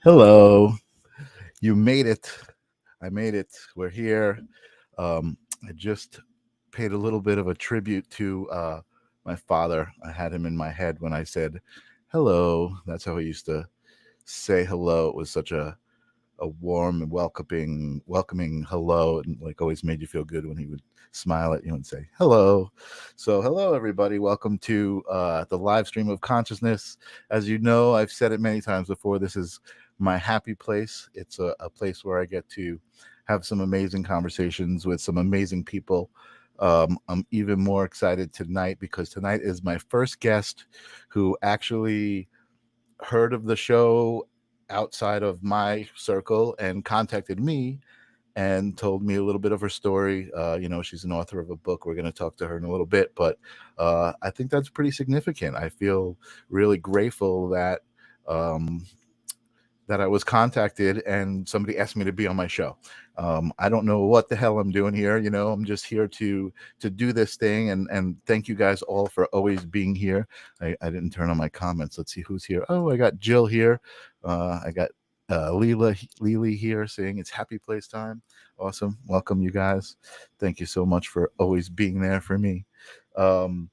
Hello, you made it. I made it. We're here. I just paid a little bit of a tribute to my father. I had him in my head when I said hello. That's how he used to say hello. It was such a warm and welcoming hello, and like always made you feel good when he would smile at you and say hello. So hello everybody, welcome to the live stream of consciousness. As you know, I've said it many times before, this is my happy place. It's a place where I get to have some amazing conversations with some amazing people. I'm even more excited tonight because tonight is my first guest who actually heard of the show outside of my circle and contacted me and told me a little bit of her story. She's an author of a book. We're going to talk to her in a little bit, but I think that's pretty significant. I feel really grateful um, that I was contacted and somebody asked me to be on my show. I don't know what the hell I'm doing here. I'm just here to do this thing, and thank you guys all for always being here. I didn't turn on my comments. Let's see who's here. Oh, I got Jill here. I got Lily here saying it's happy place time. Awesome. Welcome, you guys. Thank you so much for always being there for me. Um,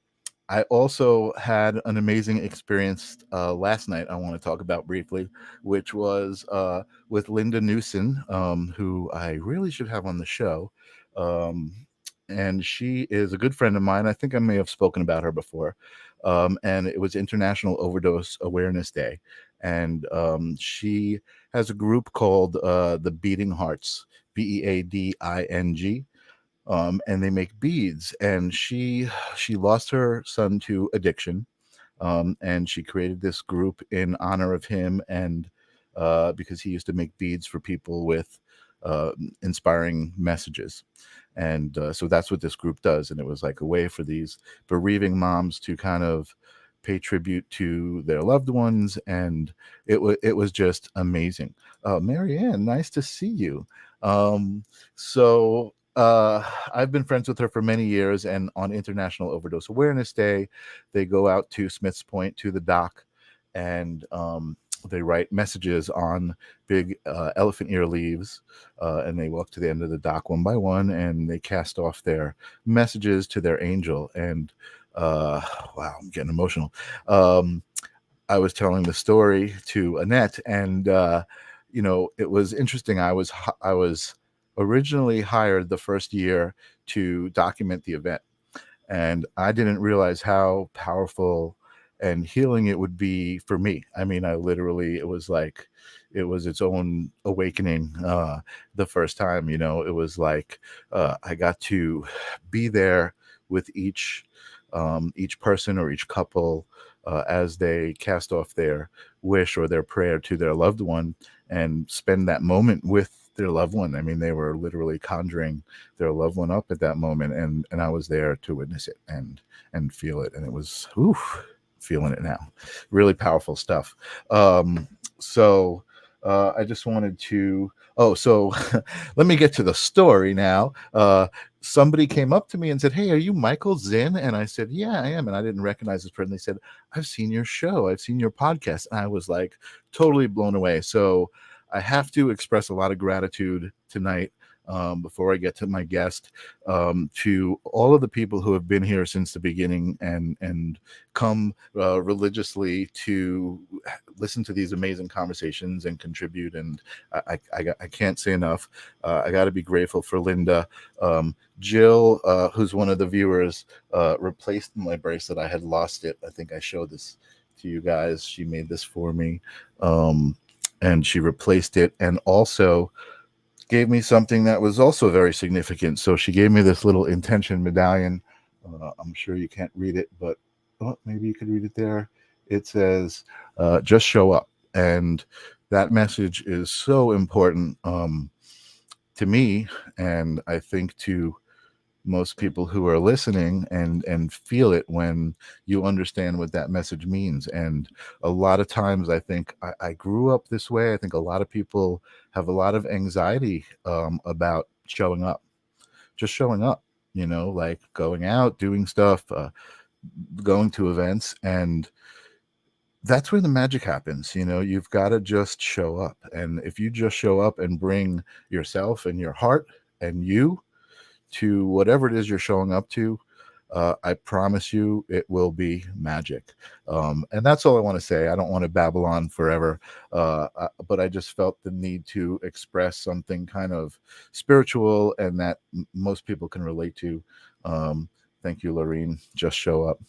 I also had an amazing experience last night. I want to talk about briefly, which was with Linda Newson, who I really should have on the show. Um, and she is a good friend of mine. I think I may have spoken about her before. And it was International Overdose Awareness Day. And she has a group called the Beating Hearts, Beading, and they make beads. And she lost her son to addiction, and she created this group in honor of him, and because he used to make beads for people with uh, inspiring messages. And so that's what this group does. And it was like a way for these bereaving moms to kind of pay tribute to their loved ones, and it was just amazing. Marianne, nice to see you. So I've been friends with her for many years, and on International Overdose Awareness Day, they go out to Smith's Point to the dock, and they write messages on big elephant ear leaves, and they walk to the end of the dock one by one, and they cast off their messages to their angel. And wow, I'm getting emotional. Um, I was telling the story to Annette, and it was interesting. I was originally hired the first year to document the event, and I didn't realize how powerful and healing it would be for me. I mean, I literally, it was like it was its own awakening the first time. It was like I got to be there with each person or each couple as they cast off their wish or their prayer to their loved one, and spend that moment with their loved one. I mean, they were literally conjuring their loved one up at that moment, and I was there to witness it and feel it, and it was feeling it now. Really powerful stuff. So I just wanted to. Oh, so let me get to the story now. Somebody came up to me and said, "Hey, are you Michael Zinn?" And I said, "Yeah, I am." And I didn't recognize this person. They said, "I've seen your show. I've seen your podcast." And I was like totally blown away. So I have to express a lot of gratitude tonight, before I get to my guest, to all of the people who have been here since the beginning and come religiously to listen to these amazing conversations and contribute. And I can't say enough. I got to be grateful for Linda. Jill, who's one of the viewers, replaced my bracelet. I had lost it. I think I showed this to you guys. She made this for me, and she replaced it, and also gave me something that was also very significant. So she gave me this little intention medallion. I'm sure you can't read it, but maybe you could read it there. It says, just show up. And that message is so important to me, and I think to most people who are listening, and feel it when you understand what that message means. And a lot of times I think I grew up this way. I think a lot of people have a lot of anxiety about showing up, just showing up, like going out, doing stuff, going to events. And that's where the magic happens. You've got to just show up. And if you just show up and bring yourself and your heart and you to whatever it is you're showing up to, I promise you it will be magic. And that's all I want to say. I don't want to babble on forever, but I just felt the need to express something kind of spiritual and that most people can relate to. Thank you, Lorene. Just show up.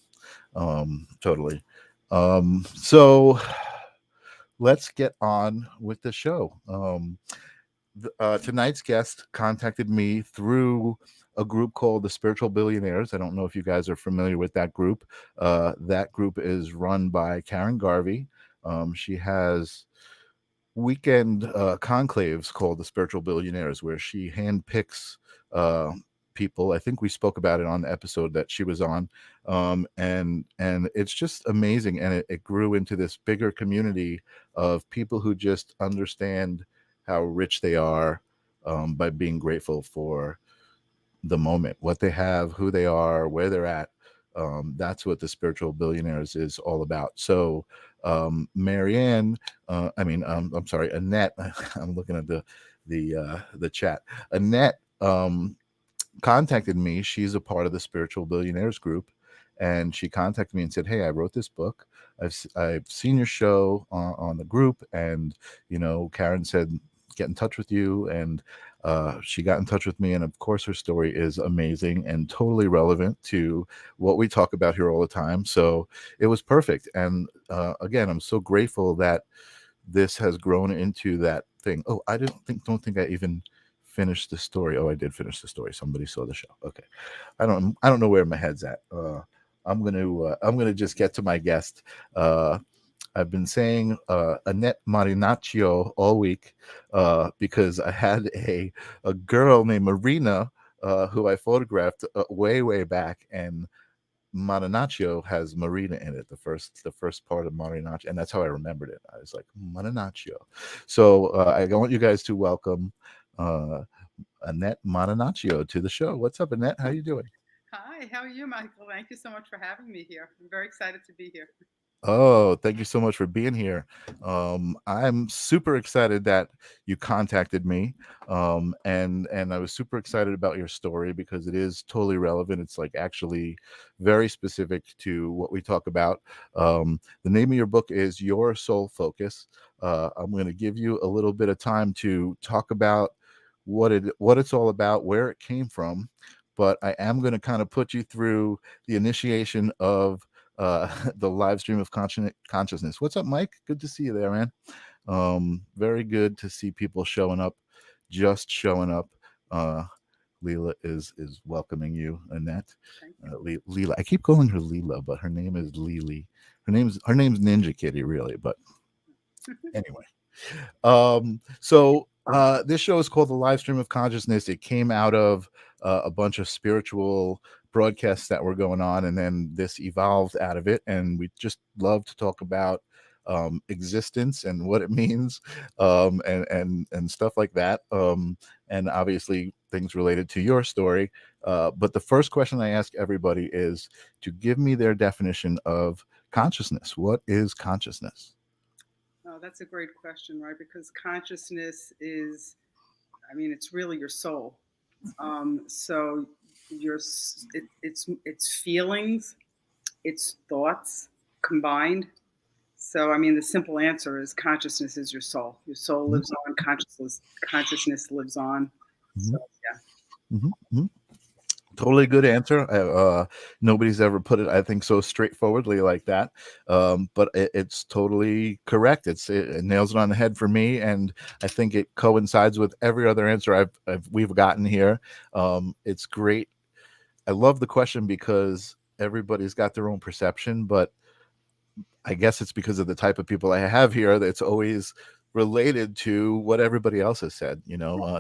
Totally. So let's get on with the show. Tonight's guest contacted me through a group called the Spiritual Billionaires. I don't know if you guys are familiar with that group. That group is run by Karen Garvey. She has weekend conclaves called the Spiritual Billionaires, where she handpicks uh, people. I think we spoke about it on the episode that she was on, and it's just amazing. And it grew into this bigger community of people who just understand how rich they are by being grateful for the moment, what they have, who they are, where they're at. That's what the Spiritual Billionaires is all about. So, Marianne, I'm sorry, Annette. I'm looking at the chat. Annette contacted me. She's a part of the Spiritual Billionaires group, and she contacted me and said, "Hey, I wrote this book. I've seen your show on the group, and Karen said get in touch with you, and she got in touch with me, and of course her story is amazing and totally relevant to what we talk about here all the time. So it was perfect, and again, I'm so grateful that this has grown into that thing. Oh, I don't think I even finished the story. Oh, I did finish the story. Somebody saw the show. Okay, I don't know where my head's at. I'm gonna just get to my guest. I've been saying Annette Marinaccio all week because I had a girl named Marina who I photographed way back, and Marinaccio has Marina in it. The first part of Marinaccio, and that's how I remembered it. I was like Marinaccio. So I want you guys to welcome uh, Annette Marinaccio to the show. What's up, Annette? How you doing? Hi, how are you, Michael? Thank you so much for having me here. I'm very excited to be here. Oh, thank you so much for being here. I'm super excited that you contacted me, and I was super excited about your story because it is totally relevant. It's like actually very specific to what we talk about. The name of your book is Your Soul Focus. I'm going to give you a little bit of time to talk about what it's all about, where it came from, but I am going to kind of put you through the initiation of the live stream of consciousness. What's up, Mike? Good to see you there, man. Very good to see people showing up, just showing up. Uh, Leela is welcoming you, Annette. Thank you. Leela, I keep calling her Leela, but her name is Lily. Her name's Ninja Kitty, really. But anyway, this show is called the Live Stream of Consciousness. It came out of a bunch of spiritual broadcasts that were going on, and then this evolved out of it. And we just love to talk about existence and what it means, and stuff like that. And obviously things related to your story. But the first question I ask everybody is to give me their definition of consciousness. What is consciousness? Oh, that's a great question, right? Because consciousness is, I mean, it's really your soul. So it's feelings, it's thoughts combined. So I mean, the simple answer is consciousness is your soul. Your soul lives on. Consciousness lives on. So Mhm, yeah. mhm, mhm. Totally good answer. Nobody's ever put it, I think, so straightforwardly like that. But it's totally correct. It nails it on the head for me, and I think it coincides with every other answer we've gotten here. It's great. I love the question because everybody's got their own perception, but I guess it's because of the type of people I have here that's always related to what everybody else has said.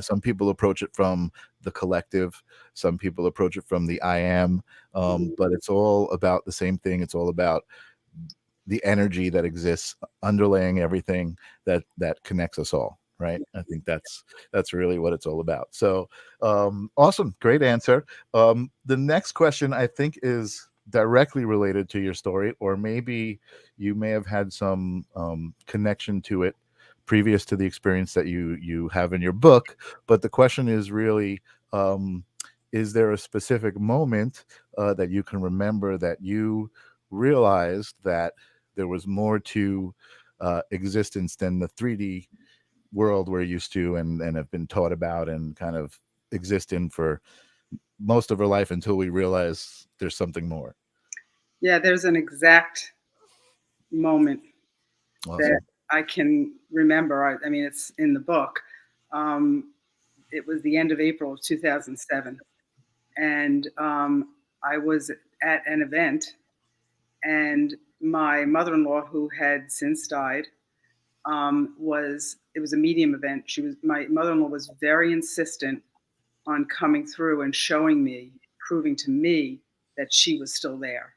Some people approach it from the collective, some people approach it from the I am, but it's all about the same thing. It's all about the energy that exists underlaying everything that connects us all. Right. I think that's really what it's all about. So awesome. Great answer. The next question I think is directly related to your story, or maybe you may have had some connection to it previous to the experience that you have in your book. But the question is really, is there a specific moment that you can remember that you realized that there was more to existence than the 3D world we're used to and have been taught about and kind of exist in for most of our life until we realize there's something more? Yeah, there's an exact moment that Awesome. I can remember. I mean, it's in the book. It was the end of April of 2007. And I was at an event, and my mother-in-law, who had since died, it was a medium event. My mother-in-law was very insistent on coming through and showing me, proving to me that she was still there.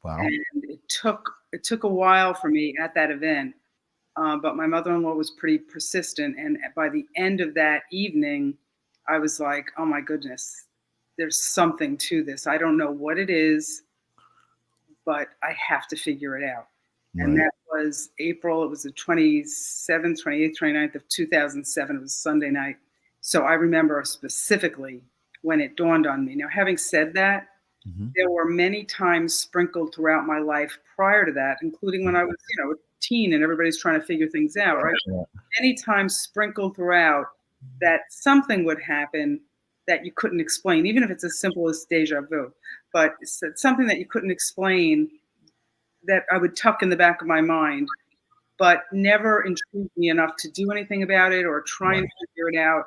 Wow. And it took a while for me at that event, but my mother-in-law was pretty persistent. And by the end of that evening, I was like, oh my goodness, there's something to this. I don't know what it is, but I have to figure it out. And Right. that was April. It was the 27th, 28th, 29th of 2007. It was Sunday night. So I remember specifically when it dawned on me. Now, having said that, Mm-hmm. there were many times sprinkled throughout my life prior to that, including when I was, a teen and everybody's trying to figure things out, right? Yeah. Many times sprinkled throughout that something would happen that you couldn't explain, even if it's as simple as deja vu. But it's something that you couldn't explain that I would tuck in the back of my mind, but never intrigued me enough to do anything about it or try and figure it out.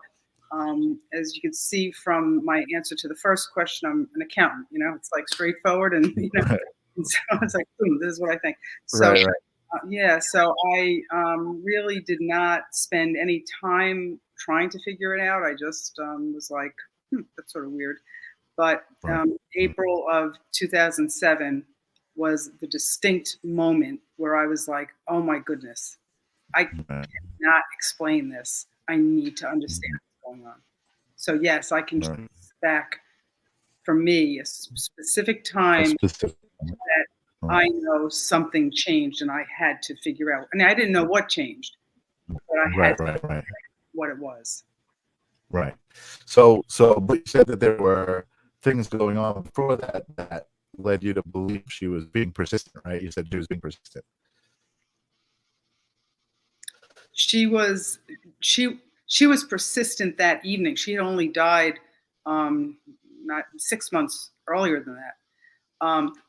As you can see from my answer to the first question, I'm an accountant. It's like straightforward, and Right. and so it's like, boom, this is what I think. So Right. Right. yeah, so I really did not spend any time trying to figure it out. I just was like, that's sort of weird. But Right. April of 2007 was the distinct moment where I was like, oh my goodness, I Right. cannot explain this. I need to understand what's going on. So, yes, I can Right. trace back for me a specific A time specific. that Right. I know something changed and I had to figure out. I didn't know what changed, but I had Right. to Right. figure Right. out what it was. Right. But you said that there were things going on before that led you to believe she was being persistent, right? You said she was being persistent. She was she was persistent that evening. She had only died not 6 months earlier than that.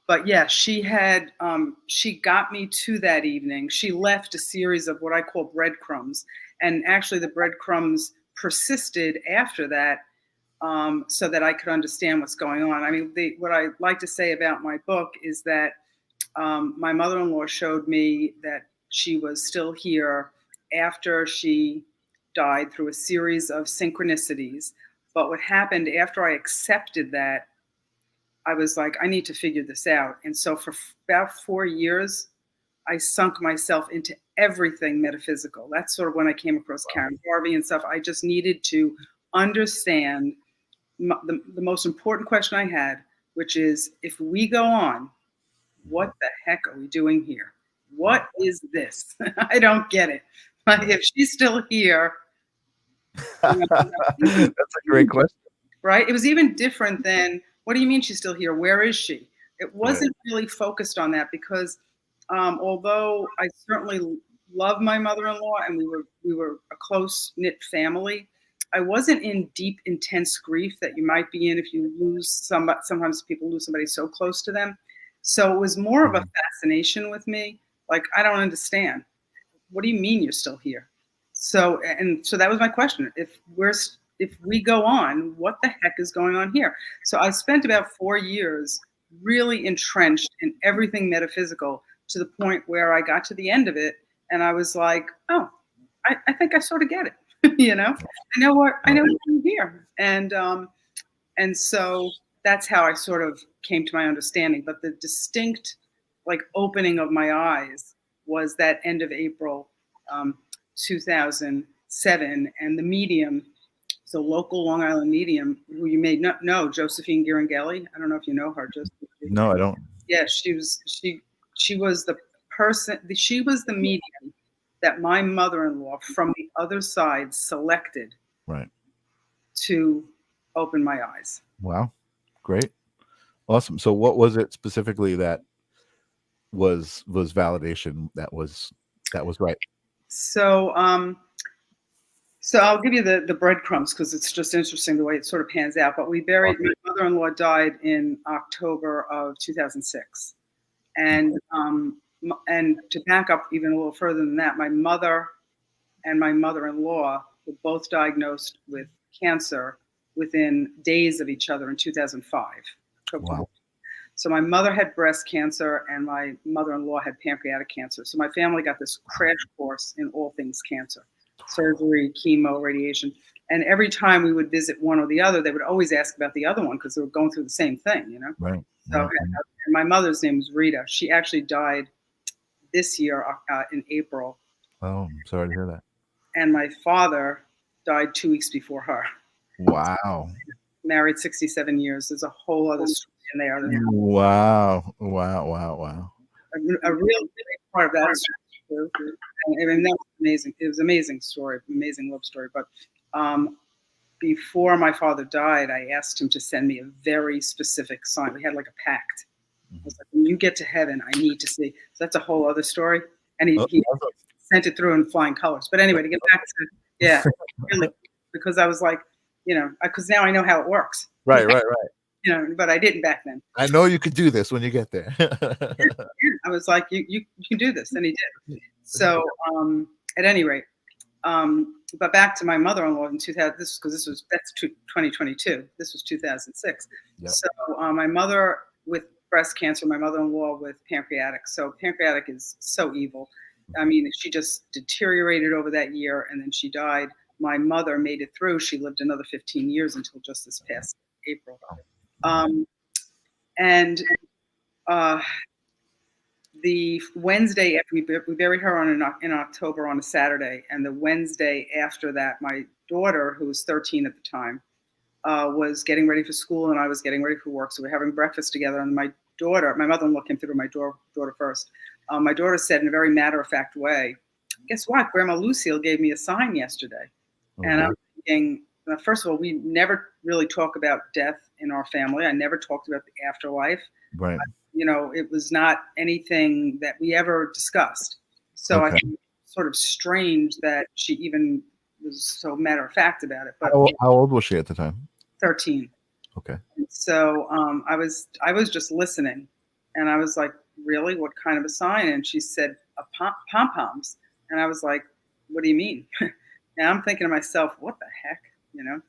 But yeah, she got me to that evening. She left a series of what I call breadcrumbs, and actually the breadcrumbs persisted after that, so that I could understand what's going on. I mean, what I like to say about my book is that my mother-in-law showed me that she was still here after she died through a series of synchronicities. But what happened after I accepted that, I was like, I need to figure this out. And so for about 4 years, I sunk myself into everything metaphysical. That's sort of when I came across Karen Harvey and stuff. I just needed to understand the most important question I had, which is, if we go on, what the heck are we doing here? What is this? I don't get it. Like, if she's still here, you know, That's a great question. right? It was even different than, what do you mean she's still here? Where is she? It Right. wasn't really focused on that because although I certainly love my mother-in-law and we were a close knit family, I wasn't in deep, intense grief that you might be in if you lose somebody. Sometimes people lose somebody so close to them. So it was more of a fascination with me. Like, I don't understand. What do you mean you're still here? So that was my question. If we go on, what the heck is going on here? So I spent about 4 years really entrenched in everything metaphysical, to the point where I got to the end of it and I was like, oh, I think I sort of get it. I know why I'm here. And so that's how I sort of came to my understanding. But the distinct, like, opening of my eyes was that end of April, 2007, and the medium, so local Long Island medium, who you may not know, Josephine Girangelli. I don't know if you know her, Josephine. No, I don't. Yeah, she was the person. She was the medium that my mother-in-law from the other side selected Right. to open my eyes. Wow. Great. Awesome. So what was it specifically that was validation that was right? So so I'll give you the breadcrumbs because it's just interesting the way it sort of pans out. But we buried my mother-in-law died in October of 2006, and to back up even a little further than that, my mother and my mother-in-law were both diagnosed with cancer within days of each other in 2005. Wow. So my mother had breast cancer and my mother-in-law had pancreatic cancer. So my family got this crash course in all things cancer, surgery, chemo, radiation. And every time we would visit one or the other, they would always ask about the other one because they were going through the same thing, you know? Right. So and my mother's name was Rita. She actually died this year in April. Oh, I'm sorry to hear that. And my father died 2 weeks before her. Wow. Married 67 years. There's a whole other story in there. Wow. Wow. A real big part of that story, and I mean, that was amazing. It was an amazing story, amazing love story. But before my father died, I asked him to send me a very specific sign. We had like a pact. I was like, when you get to heaven, I need to see. So that's a whole other story. And he sent it through in flying colors. But anyway, to get back to, really, because I was like, you know, because now I know how it works. Right. You know, but I didn't back then. I know you could do this when you get there. I was like, you can do this. And he did. So at any rate, but back to my mother-in-law in 2000, that's 2022. This was 2006. Yep. So my mother with breast cancer, my mother-in-law with pancreatic. So pancreatic is so evil. I mean, she just deteriorated over that year and then she died. My mother made it through. She lived another 15 years until just this past April. And the Wednesday after we buried her in October on a Saturday, and the Wednesday after that, my daughter, who was 13 at the time, was getting ready for school, and I was getting ready for work. So we're having breakfast together, and my mother-in-law came through my daughter first. My daughter said in a very matter-of-fact way, "Guess what? Grandma Lucille gave me a sign yesterday." Mm-hmm. And I'm thinking, first of all, we never really talk about death in our family. I never talked about the afterlife. Right. You know, it was not anything that we ever discussed. So I think it's sort of strange that she even was so matter of fact about it. But how old was she at the time? 13. Okay. So I was just listening, and I was like, "Really? What kind of a sign?" And she said, "Pom poms." And I was like, "What do you mean?" And I'm thinking to myself, "What the heck?" You know.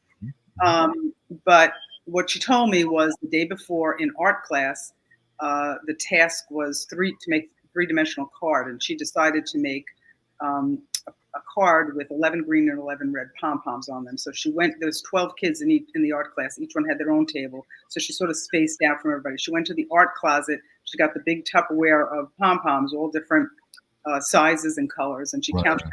But what she told me was the day before in art class. The task was to make a three-dimensional card, and she decided to make a card with 11 green and 11 red pom-poms on them. So she went. There was 12 kids in the art class. Each one had their own table. So she sort of spaced out from everybody. She went to the art closet. She got the big Tupperware of pom-poms, all different sizes and colors, and she counted.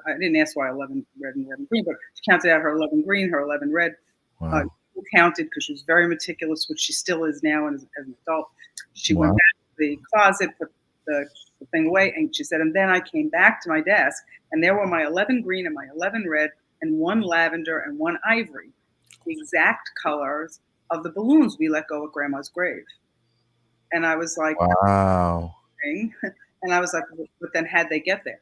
I didn't ask why 11 red and 11 green, but she counted out her 11 green, her 11 red. Wow. Counted because she was very meticulous, which she still is now as an adult. She went back to the closet, put the thing away, and she said, and then I came back to my desk, and there were my 11 green and my 11 red, and one lavender and one ivory, the exact colors of the balloons we let go at Grandma's grave. And I was like, wow. And I was like, but then how'd they get there?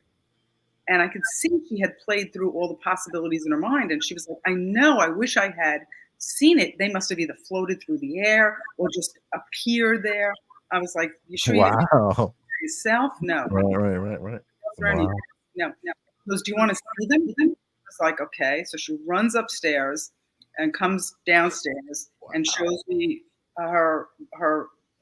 And I could see she had played through all the possibilities in her mind, and she was like, I know, I wish I had seen it. They must have either floated through the air or just appeared there. I was like, you sure you didn't yourself? No. Right. Wow. No. Goes, do you want to see them? I was like, okay. So she runs upstairs and comes downstairs and shows me her.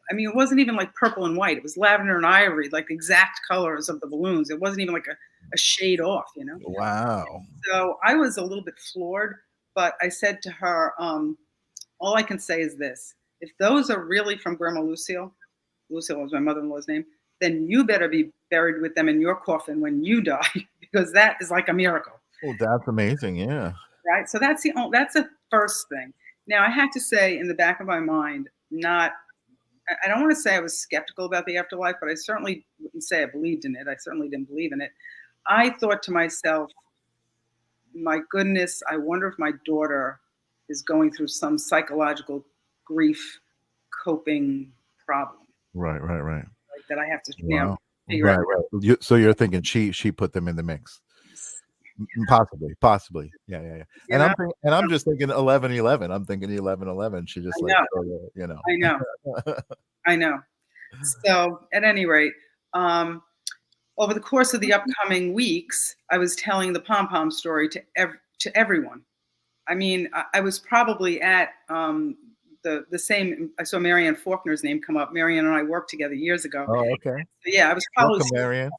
I mean, it wasn't even like purple and white. It was lavender and ivory, like exact colors of the balloons. It wasn't even like a shade off, you know? Wow. So I was a little bit floored. But I said to her, all I can say is this. If those are really from Grandma Lucille was my mother-in-law's name, then you better be buried with them in your coffin when you die, because that is like a miracle. Oh, that's amazing. Yeah. Right. So that's the first thing. Now, I have to say in the back of my mind, not I don't want to say I was skeptical about the afterlife, but I certainly wouldn't say I believed in it. I certainly didn't believe in it. I thought to myself, my goodness, I wonder if my daughter is going through some psychological grief coping problem, Right, right, right. like, that I have to, Wow. figure out. Right, right. So you're thinking she put them in the mix. Possibly. Yeah, yeah, yeah. You know, And I'm just thinking 11/11. I'm thinking 11/11. She I just like, know, you know. I know, I know. So at any rate, um, over the course of the upcoming weeks, I was telling the pom pom story to everyone. I mean, I was probably at the same. I saw Marianne Faulkner's name come up. Marianne and I worked together years ago. Oh, okay. So yeah, I was probably Welcome, Marianne.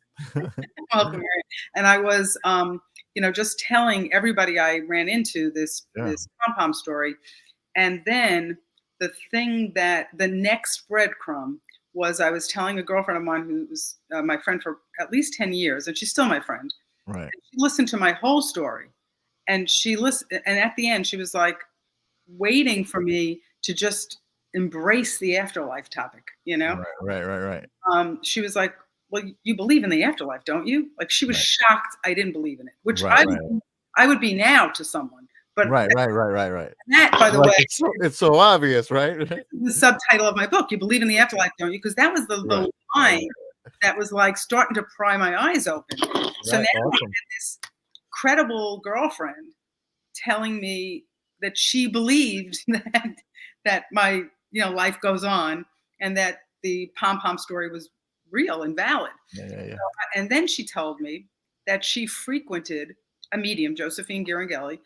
welcome, Marianne. And I was, just telling everybody I ran into this Yeah. this pom pom story. And then the next breadcrumb was I was telling a girlfriend of mine who's my friend for at least 10 years, and she's still my friend. Right. And she listened to my whole story. And she listened, and at the end, she was like waiting for me to just embrace the afterlife topic, Right. She was like, "Well, you believe in the afterlife, don't you?" Like, she was Right. shocked I didn't believe in it, which Right, right. I would be now to someone. But Right. that, by the Like, way, it's so obvious, right? the subtitle of my book. You believe in the afterlife, don't you? Because that was the Right. line that was like starting to pry my eyes open. So Right. now I Awesome. had this credible girlfriend telling me that she believed that my life goes on, and that the pom pom story was real and valid. Yeah. And then she told me that she frequented a medium, Josephine Girangelli.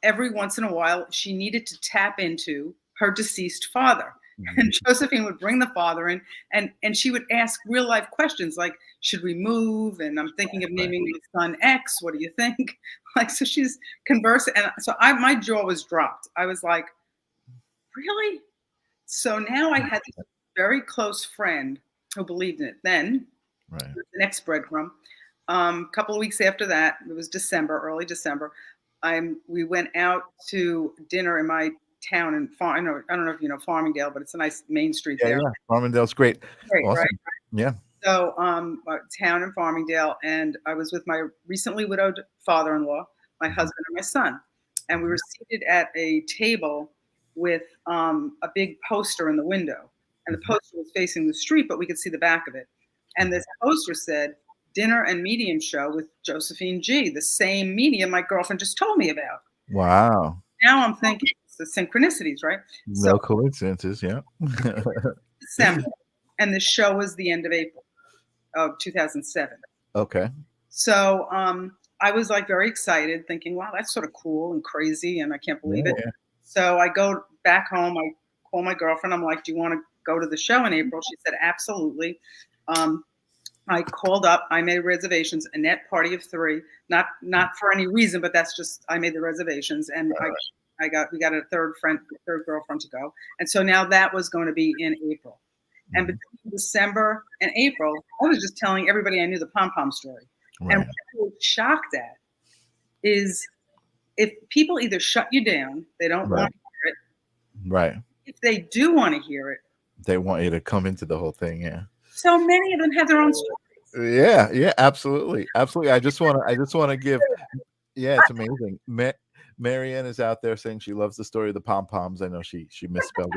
Every once in a while, she needed to tap into her deceased father. Mhm. And Josephine would bring the father in, and she would ask real life questions like, should we move? And I'm thinking of naming my son X. What do you think? Like, so she's conversing. And so my jaw was dropped. I was like, really? So now I had this very close friend who believed in it. Then Right. the next breadcrumb. A couple of weeks after that, it was December, early December. We went out to dinner in my town in I don't know if you know Farmingdale, but it's a nice main street there. Yeah. Farmingdale's great. Great, Awesome. right? Yeah. So, town in Farmingdale, and I was with my recently widowed father-in-law, my husband, and my son, and we were seated at a table with a big poster in the window, and the poster was facing the street, but we could see the back of it. And this poster said, "Dinner and Medium Show with Josephine G," the same medium my girlfriend just told me about. Wow. Now I'm thinking it's the synchronicities, right? No coincidences. Yeah. December, and the show was the end of April of 2007. Okay. So I was like very excited, thinking, wow, that's sort of cool and crazy, and I can't believe it. Yeah. So I go back home. I call my girlfriend. I'm like, do you want to go to the show in April? She said, absolutely. I called up. I made reservations. Annette, party of 3. Not for any reason, but that's just I made the reservations, and we got a third girlfriend to go. And so now that was going to be in April. And between December and April, I was just telling everybody I knew the pom pom story. Right. And what I was shocked at is if people either shut you down, they don't want to hear it. Right. If they do want to hear it, They want you to come into the whole thing. Yeah. so many of them have their own stories. Yeah. Absolutely. I just want to give. Yeah, it's amazing. Marianne is out there saying she loves the story of the pom poms. I know she misspelled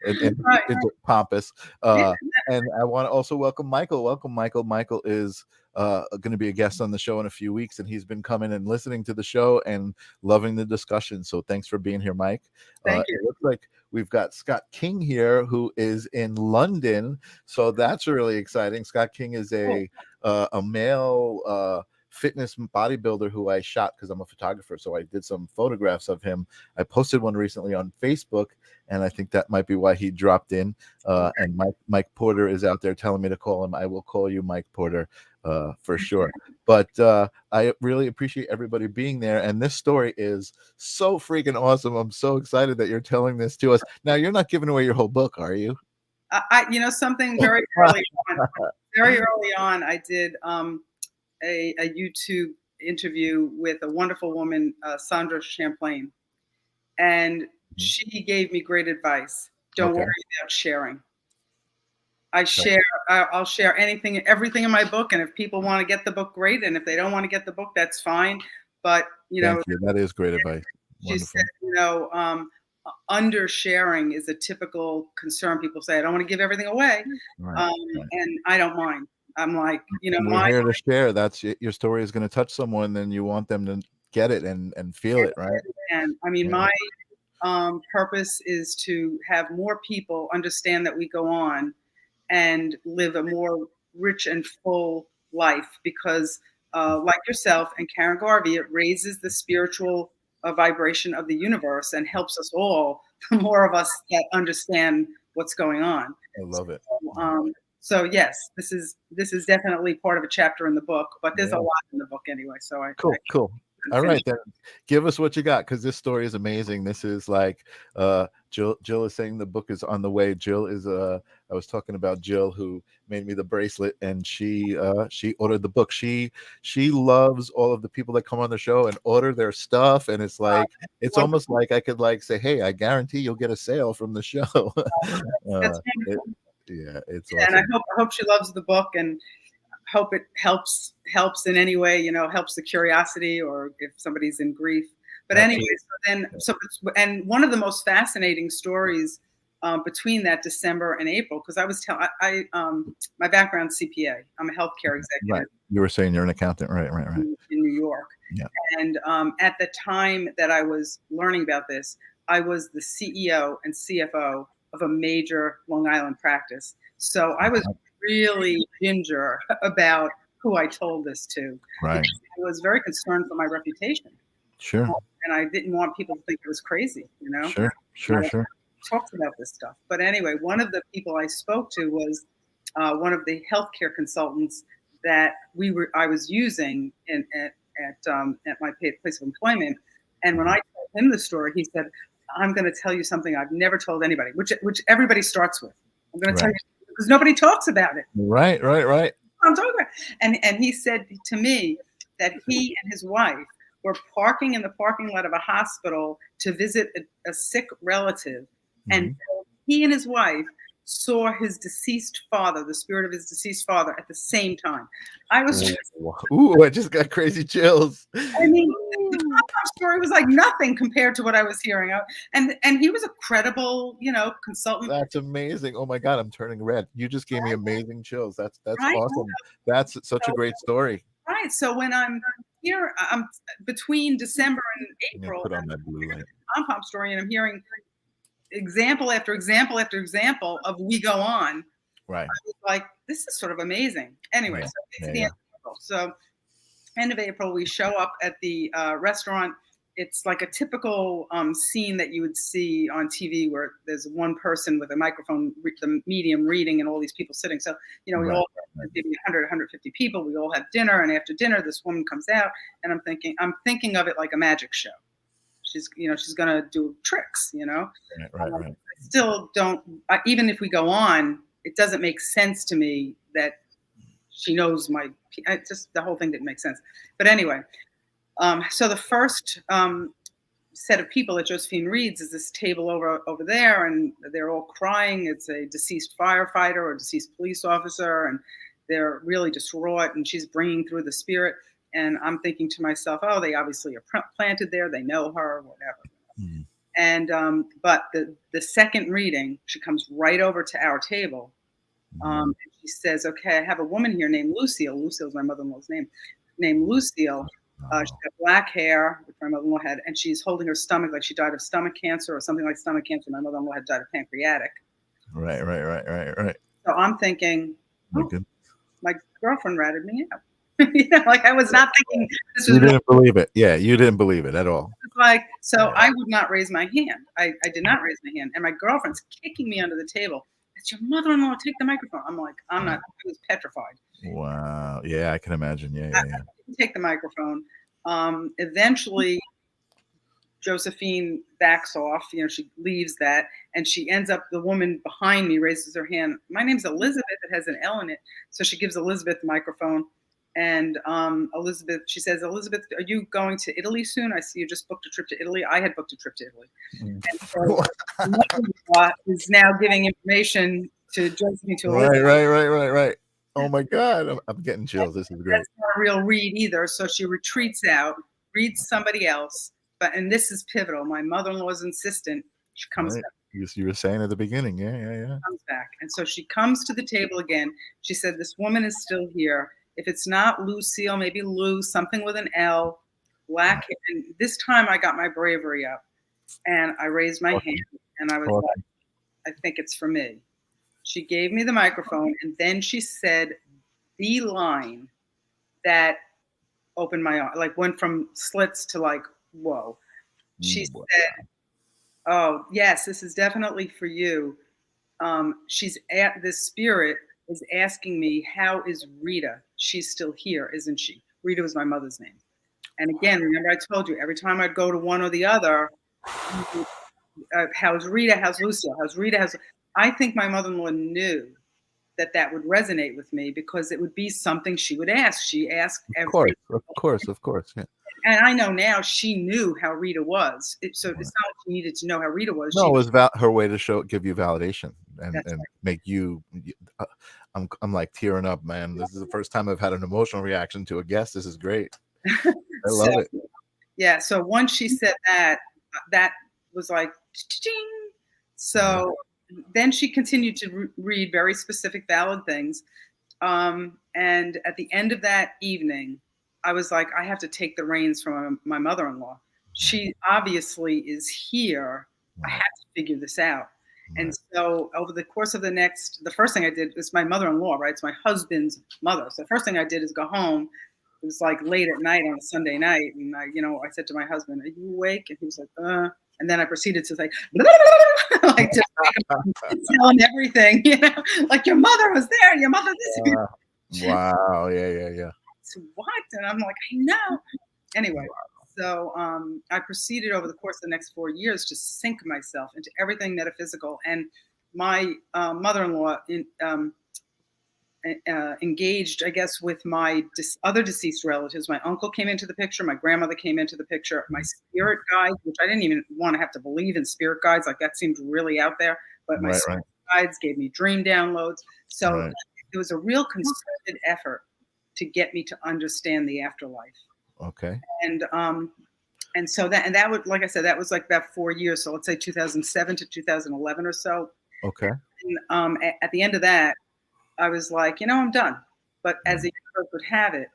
it into pompous. And I want to also welcome Michael. Welcome, Michael. Michael is going to be a guest on the show in a few weeks, and he's been coming and listening to the show and loving the discussion. So thanks for being here, Mike. Thank you. It looks like we've got Scott King here, who is in London. So that's really exciting. Scott King is a male fitness bodybuilder who I shot because I'm a photographer. So I did some photographs of him. I posted one recently on Facebook, and I think that might be why he dropped in. And Mike Porter is out there telling me to call him. I will call you, Mike Porter, for sure. But I really appreciate everybody being there. And this story is so freaking awesome. I'm so excited that you're telling this to us. Now, you're not giving away your whole book, are you? Something very early on. Very early on, I did a YouTube interview with a wonderful woman, Sandra Champlain, and she gave me great advice. Don't worry about sharing. I'll share everything in my book. And if people want to get the book, great. And if they don't want to get the book, that's fine. But, Thank you. That is great advice. She Wonderful. said, undersharing is a typical concern. People say, I don't want to give everything away. Right. And I don't mind. I'm like, we're here to share. That's your story is going to touch someone, then you want them to get it and feel it, right? And I mean, my purpose is to have more people understand that we go on and live a more rich and full life, because like yourself and Karen Garvey, it raises the spiritual vibration of the universe and helps us all, the more of us that understand what's going on. I love it. So yes, this is definitely part of a chapter in the book, but there's a lot in the book anyway. So cool. All right, then give us what you got, because this story is amazing. This is like Jill is saying the book is on the way. Jill is I was talking about Jill, who made me the bracelet, and she ordered the book. She loves all of the people that come on the show and order their stuff, and it's like it's almost like I could like say, hey, I guarantee you'll get a sale from the show. That's wonderful. It's awesome. And I hope she loves the book, and hope it helps in any way, helps the curiosity, or if somebody's in grief. But anyway, and one of the most fascinating stories between that December and April, because I was my background's CPA. I'm a healthcare executive. Right. You were saying you're an accountant, right? In New York. Yeah. And at the time that I was learning about this, I was the CEO and CFO of a major Long Island practice. So I was really ginger about who I told this to. Right. I was very concerned for my reputation. Sure. And I didn't want people to think it was crazy, Sure. Talked about this stuff. But anyway, one of the people I spoke to was one of the healthcare consultants that I was using at my place of employment. And when I told him the story, he said, I'm going to tell you something I've never told anybody, which everybody starts with. I'm going to tell you, because nobody talks about it. Right. I'm talking about. And he said to me that he and his wife were parking in the parking lot of a hospital to visit a sick relative. And he and his wife saw his deceased father, the spirit of his deceased father, at the same time. I was I just got crazy chills. I mean, the story was like nothing compared to what I was hearing. And he was a credible, consultant. That's amazing. Oh my God, I'm turning red. You just gave me amazing chills. That's awesome. That's such a great story. Right. So when I'm here, I'm between December and April. Put on that blue light. Pom-pom story, and I'm hearing example after example after example of we go on. Right. I was like, this is sort of amazing. Anyway, so it's the end of April. So end of April, we show up at the restaurant. It's like a typical scene that you would see on TV, where there's one person with a microphone, the medium reading, and all these people sitting. So, we all maybe 100, 150 people. We all have dinner, and after dinner, this woman comes out, and I'm thinking of it like a magic show. She's going to do tricks, Right. I still don't, even if we go on, it doesn't make sense to me that she knows the whole thing didn't make sense. But anyway, so the first set of people that Josephine reads is this table over there, and they're all crying. It's a deceased firefighter or deceased police officer, and they're really distraught, and she's bringing through the spirit. And I'm thinking to myself, oh, they obviously are planted there. They know her, whatever. Mm-hmm. And but the second reading, she comes right over to our table. And she says, okay, I have a woman here named Lucille. Lucille's my mother-in-law's name. Named Lucille. She's got black hair, which my mother-in-law had, and she's holding her stomach like she died of stomach cancer or something like stomach cancer. My mother-in-law had died of pancreatic. Right. So I'm thinking, my girlfriend ratted me out. Like I was not thinking this was. You didn't believe it. Yeah, you didn't believe it at all. Like, so I would not raise my hand. I did not raise my hand. And my girlfriend's kicking me under the table. It's your mother-in-law, take the microphone. I'm like, I'm not, I was petrified. Wow. Yeah, I can imagine. Yeah. I take the microphone. Eventually, Josephine backs off. She leaves that, and she ends up, the woman behind me raises her hand. My name's Elizabeth. It has an L in it. So she gives Elizabeth the microphone. And Elizabeth, she says, Elizabeth, are you going to Italy soon? I see you just booked a trip to Italy. I had booked a trip to Italy. And so is now giving information to dress me to a Right. Oh my God, I'm getting chills. This is great. That's not a real read either. So she retreats out, reads somebody else. And this is pivotal. My mother-in-law's insistent. She comes back. You were saying at the beginning, yeah. Comes back, and so she comes to the table again. She said, "This woman is still here. If it's not Lucille, maybe Lou, something with an L, black hair." And this time, I got my bravery up, and I raised my hand, and I was like, "I think it's for me." She gave me the microphone, and then she said the line that opened my eyes, like went from slits to like, whoa. She said, "Oh, yes, this is definitely for you. She's at this spirit is asking me, how is Rita? She's still here, isn't she?" Rita was my mother's name. And again, remember I told you, every time I'd go to one or the other, how's Rita? How's Lucille? How's Rita? I think my mother-in-law knew that would resonate with me because it would be something she would ask. She asked every. Of course. Yeah. And I know now she knew how Rita was. So it's not like she needed to know how Rita was. No, it was her way to give you validation and right. make you. I'm like tearing up, man. This is the first time I've had an emotional reaction to a guest. This is great. I love it. Yeah. So once she said that was like, ching. So then she continued to read very specific, valid things. And at the end of that evening, I was like, I have to take the reins from my mother-in-law. She obviously is here. I have to figure this out. And so over the course of the first thing I did was my mother-in-law, right? It's my husband's mother. So the first thing I did is go home. It was like late at night on a Sunday night. And I said to my husband, "Are you awake?" And he was like, And then I proceeded to say, like just tell him everything, like your mother was there, your mother this. Wow. Yeah. So what? And I'm like, I know. Anyway, so I proceeded over the course of the next 4 years to sink myself into everything metaphysical. And my mother-in-law engaged, I guess, with my other deceased relatives. My uncle came into the picture. My grandmother came into the picture. My spirit guides, which I didn't even want to have to believe in spirit guides. Like that seemed really out there. But my spirit guides gave me dream downloads. So it was a real concerted effort to get me to understand the afterlife. Okay. And so that would, like I said, that was like about 4 years. So let's say 2007 to 2011 or so. Okay. And at the end of that, I was like, I'm done. But as the universe would have it,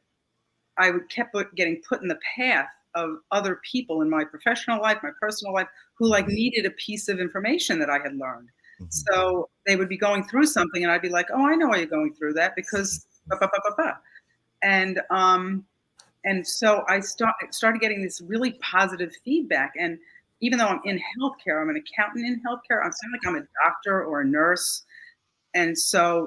I kept getting put in the path of other people in my professional life, my personal life, who like needed a piece of information that I had learned. So they would be going through something, and I'd be like, "Oh, I know why you're going through that because." And so I started getting this really positive feedback. And even though I'm in healthcare, I'm an accountant in healthcare. I'm sounding like I'm a doctor or a nurse. And so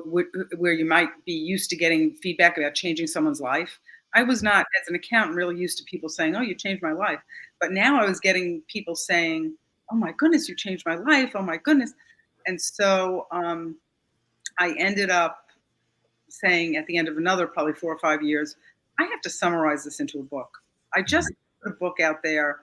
where you might be used to getting feedback about changing someone's life, I was not, as an accountant, really used to people saying, "Oh, you changed my life." But now I was getting people saying, "Oh my goodness, you changed my life. Oh my goodness." And so I ended up saying at the end of another probably 4 or 5 years, I have to summarize this into a book. I just put a book out there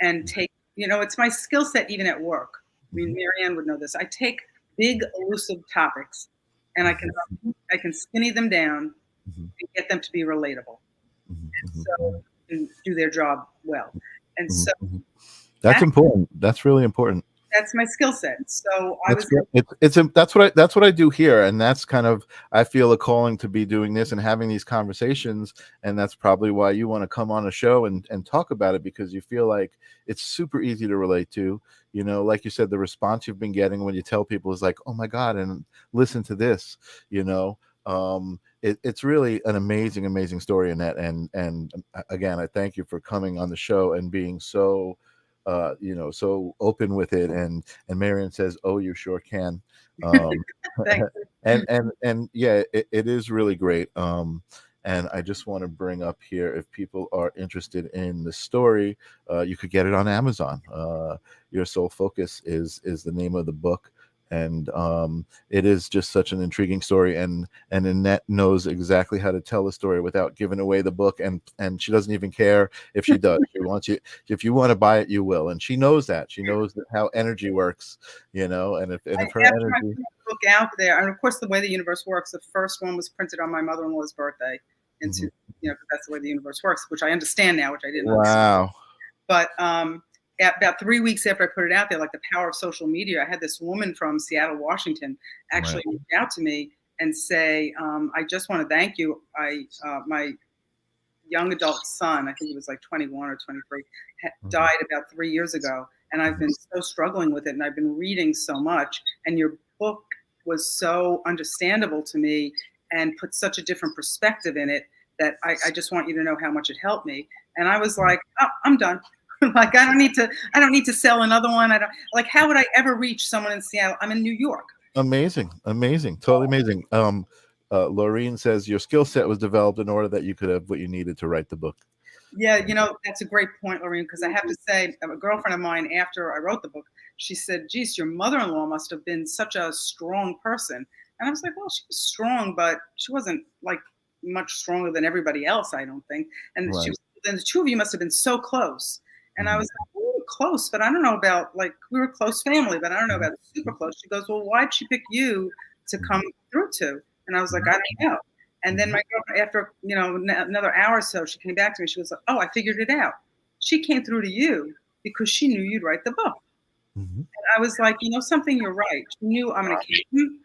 and take, it's my skill set even at work. I mean, Marianne would know this. I take big elusive topics and I can skinny them down and get them to be relatable. And so and do their job well. And so that's important. That's really important. That's my skill set. So that's what I do here, and that's kind of, I feel a calling to be doing this and having these conversations, and that's probably why you want to come on a show and talk about it, because you feel like it's super easy to relate to. Like you said, the response you've been getting when you tell people is like, "Oh my God," and listen to this. It's really an amazing story, Annette. And again, I thank you for coming on the show and being so so open with it. And Marion says, "Oh, you sure can." And yeah, it is really great. And I just want to bring up here, if people are interested in the story, you could get it on Amazon. Your Soul Focus is the name of the book. and it is just such an intriguing story. And Annette knows exactly how to tell a story without giving away the book, and she doesn't even care if she does. She wants you, if you want to buy it, you will, and she knows that. She knows that how energy works, and if her After I energy. put the book out there, and of course, the way the universe works, the first one was printed on my mother-in-law's birthday, Mhm. because that's the way the universe works, which I understand now, which I didn't understand. Wow. But about 3 weeks after I put it out there, like the power of social media, I had this woman from Seattle, Washington, actually Right. reach out to me and say, "I just want to thank you. My young adult son, I think he was like 21 or 23, Mhm. died about 3 years ago. And I've been Mhm. so struggling with it. And I've been reading so much. And your book was so understandable to me and put such a different perspective in it that I just want you to know how much it helped me." And I was like, "Oh, I'm done." Like, I don't need to sell another one. I don't like, how would I ever reach someone in Seattle? I'm in New York. Amazing, amazing, totally amazing. Laureen says your skill set was developed in order that you could have what you needed to write the book. Yeah, that's a great point, Lorraine, because I have to say, a girlfriend of mine, after I wrote the book, she said, "Geez, your mother-in-law must have been such a strong person." And I was like, "Well, she was strong, but she wasn't like much stronger than everybody else, I don't think." And Right. then the two of you must have been so close. And I Mhm. was like, "We were close, but I don't know about, like, we were a close family, but I don't know Mhm. about super close." She goes, "Well, why'd she pick you to come Mhm. through to?" And I was like, Mhm. "I don't know." And then Mhm. my girlfriend, after another hour or so, she came back to me. She was like, "Oh, I figured it out. She came through to you because she knew you'd write the book." Mhm. And I was like, something, you're right. She knew I'm an accountant.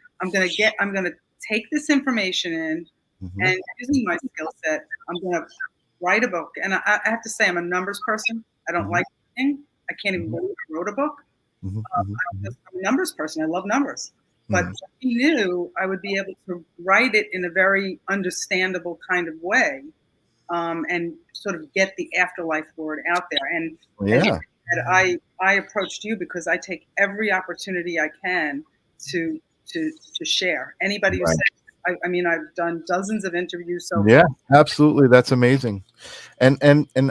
I'm gonna take this information in, Mhm. and using my skill set, I'm gonna write a book. And I have to say, I'm a numbers person. I don't Mhm. like reading. I can't even Mhm. believe I wrote a book. Mhm. Mhm. Mhm. I'm a numbers person. I love numbers. But Mhm. she knew I would be able to write it in a very understandable kind of way, and sort of get the afterlife word out there. And Yeah. I approached you because I take every opportunity I can to to share. Anybody who Right. says, I mean, I've done dozens of interviews so Yeah, far. absolutely. That's amazing. And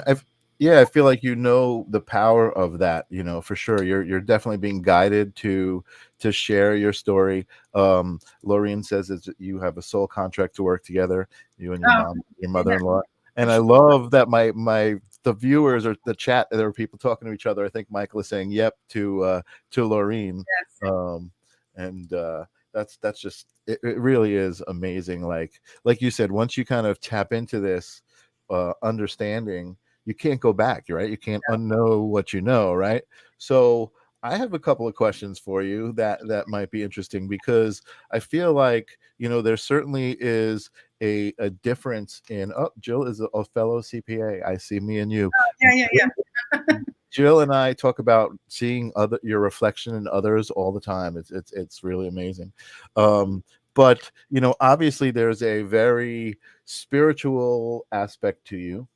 I've yeah, I feel like the power of that, for sure. You're definitely being guided to share your story. Laureen says that you have a soul contract to work together, you and your Oh, mom, your yeah, mother-in-law. for And I sure. love that my the viewers or the chat, there are people talking to each other. I think Michael is saying yep to Laureen. Yes. Um and that's just it really is amazing. Like you said, once you kind of tap into this understanding, you can't go back, right? You can't unknow what you know, right? So I have a couple of questions for you that might be interesting, because I feel like there certainly is a difference in. Oh, Jill is a fellow CPA. I see me and you. Yeah, yeah, yeah. Jill and I talk about seeing your reflection in others all the time. It's really amazing. But obviously there's a very spiritual aspect to you,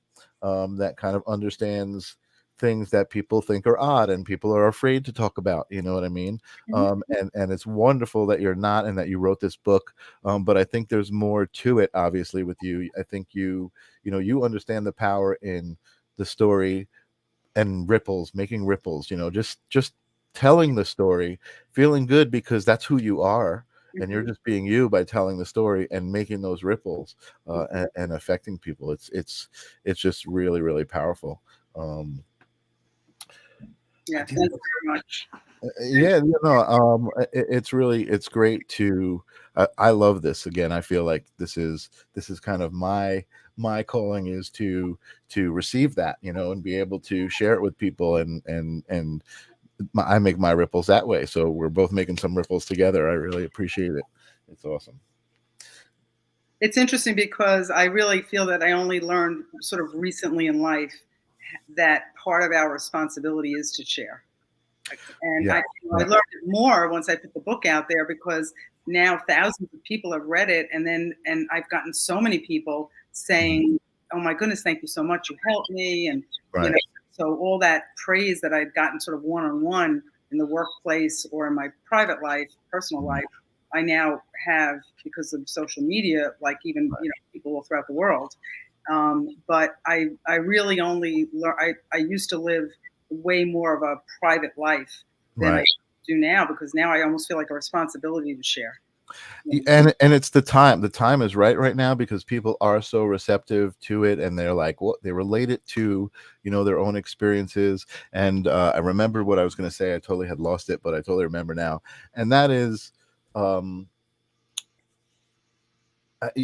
that kind of understands things that people think are odd and people are afraid to talk about. You know what I mean? Mhm. And it's wonderful that you're not, and that you wrote this book. But I think there's more to it. Obviously, with you, I think you understand the power in the story and ripples, making ripples, just telling the story, feeling good because that's who you are, and you're Mhm. just being you by telling the story and making those ripples, Mhm. and affecting people. It's just really, really powerful. um Yeah. I do. Thank you very much. Yeah, it's great to. I love this. Again, I feel like this is kind of my calling, is to receive that, and be able to share it with people, and I make my ripples that way. So we're both making some ripples together. I really appreciate it. It's awesome. It's interesting because I really feel that I only learned sort of recently in life that part of our responsibility is to share. And Yeah, I yeah. learned it more once I put the book out there, because now thousands of people have read it, and I've gotten so many people Mhm. saying, "Oh my goodness, thank you so much, you helped me," and you Right. know, so all that praise that I'd gotten sort of one on one in the workplace or in my private life, personal Mhm. life, I now have because of social media, like even Right. people all throughout the world. But I really only learn. I used to live way more of a private life than I Right. do now, because now I almost feel like a responsibility to share. And it's the time. The time is right now, because people are so receptive to it, and they're like, what, they relate it to, their own experiences. And I remember what I was going to say. I totally had lost it, but I totally remember now. And that is, um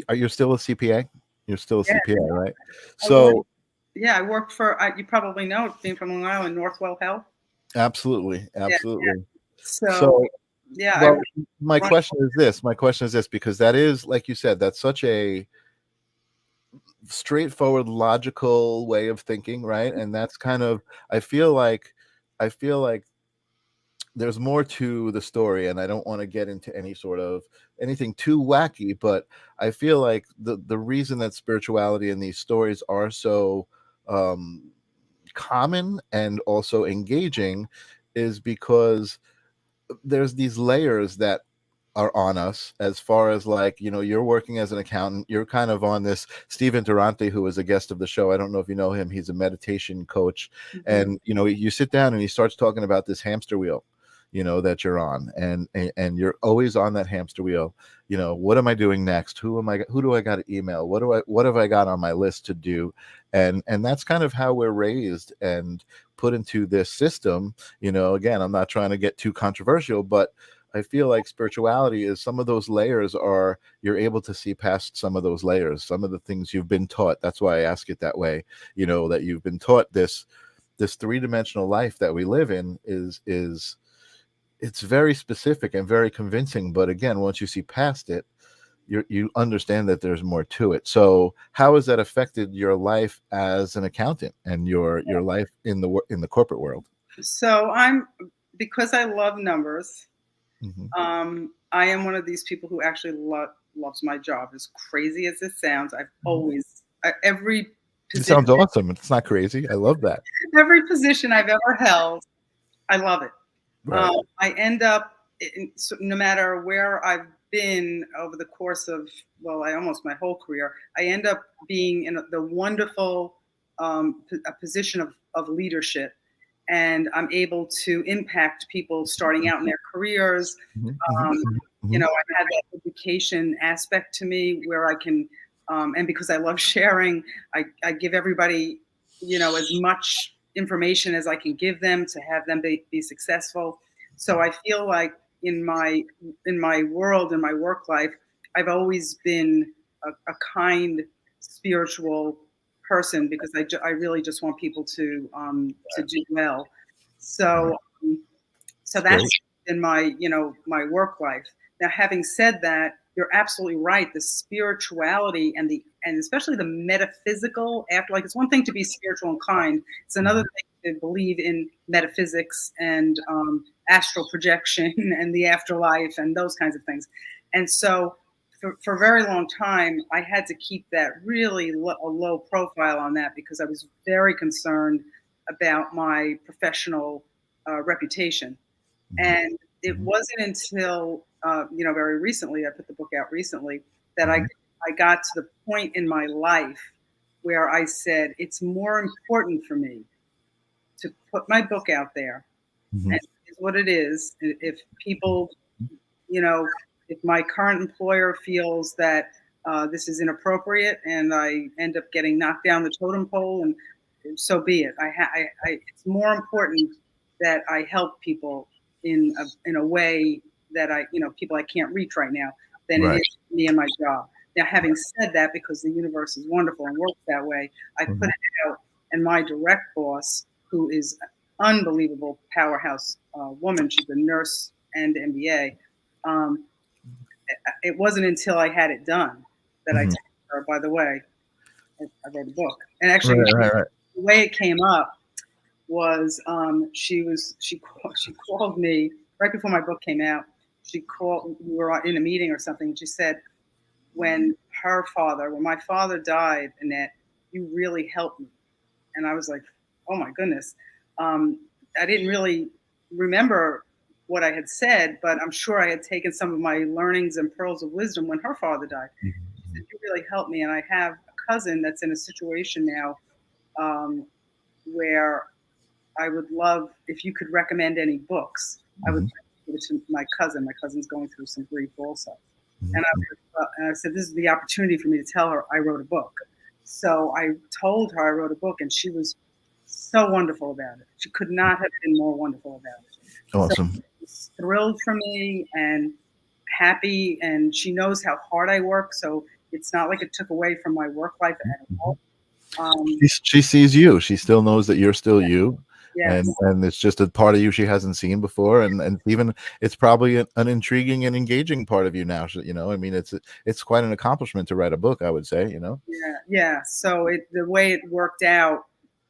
are you still a CPA? You're still a Yeah, CPA, right? I work. So Yeah, I work for. You probably know, being from Long Island, Northwell Health. absolutely, Yeah. absolutely. So So, yeah, I well, my run. question is this. My question is this, because that is, like you said, that's such a straightforward, logical way of thinking, right? And that's kind of, I feel like, I feel like there's more to the story, and I don't want to get into any sort of anything too wacky, but I feel like the reason that spirituality and these stories are so um common and also engaging is because there's these layers that are on us, as far as, like, you're working as an accountant. You're kind of on this. Stephen Durante, who was a guest of the show, I don't know if you know him, he's a meditation coach. Mhm. And you sit down and he starts talking about this hamster wheel, that you're on, and you're always on that hamster wheel. What am I doing next? Who do I got to email? What have I got on my list to do? And that's kind of how we're raised and put into this system. Again, I'm not trying to get too controversial, but I feel like spirituality is, some of those layers are, you're able to see past some of those layers, some of the things you've been taught. That's why I ask it that way. That you've been taught this three-dimensional life that we live in is it's very specific and very convincing. But again, once you see past it, you understand that there's more to it. So how has that affected your life as an accountant, and your life in the corporate world? So because I love numbers. Hmm. I am one of these people who actually loves my job. As crazy as it sounds, I've always every It position sounds awesome. It's not crazy. I love that. every position I've ever held, I love it. Right. I end up, so no matter where I've been over the course of, well, I almost my whole career, I end up being in the wonderful a position of leadership, and I'm able to impact people starting out in their careers. Mhm, mhm, Um, mhm, mhm. I have that education aspect to me where I can, and because I love sharing, I give everybody, as much information as I can give them to have them be successful. So I feel like in my world, in my work life, I've always been a kind, spiritual person, because I really just want people to do well. Right. So so It's that's great. in my my work life. Now, having said that, you're absolutely right. The spirituality and especially the metaphysical after, like, it's one thing to be spiritual and kind. It's another Mhm. thing to believe in metaphysics and astral projection and the afterlife and those kinds of things. And so for a very long time, I had to keep that really a low profile on that, because I was very concerned about my professional reputation. Mhm, And it mhm, wasn't until very recently, I put the book out recently, that mhm, I got to the point in my life where I said it's more important for me to put my book out there, mhm, and it's what it is. If people, you know, if my current employer feels that this is inappropriate and I end up getting knocked down the totem pole, and so be it. It's more important that I help people in a way that people I can't reach right now, than it right. is me and my job. Now, having said that, because the universe is wonderful and works that way, I put Mhm, it out, and my direct boss, who is an unbelievable powerhouse woman, she's a nurse and MBA. Um, it wasn't until I had it done that I mhm. told her, by the way, I wrote a book. And actually, Right, right, right. the way it came up was she called me right before my book came out. She called. We were in a meeting or something. And she said, when my father died, Annette, you really helped me. And I was like, oh my goodness. Um, I didn't really remember what I had said, but I'm sure I had taken some of my learnings and pearls of wisdom when her father died. Mhm, She said, mhm, you really helped me. And I have a cousin that's in a situation now um, where I would love if you could recommend any books. I would mhm. give it to my cousin. My cousin's going through some grief also. Mhm. And I said, this is the opportunity for me to tell her I wrote a book. So I told her I wrote a book, and she was so wonderful about it. She could not have been more wonderful about it. Awesome. So she was thrilled for me and happy, and she knows how hard I work. So it's not like it took away from my work life at all. She sees you. She still knows that you're still you. Yes. And it's just a part of you she hasn't seen before, and even it's probably an intriguing and engaging part of you now. You know, I mean, it's quite an accomplishment to write a book, I would say. You know. Yeah. So the way it worked out,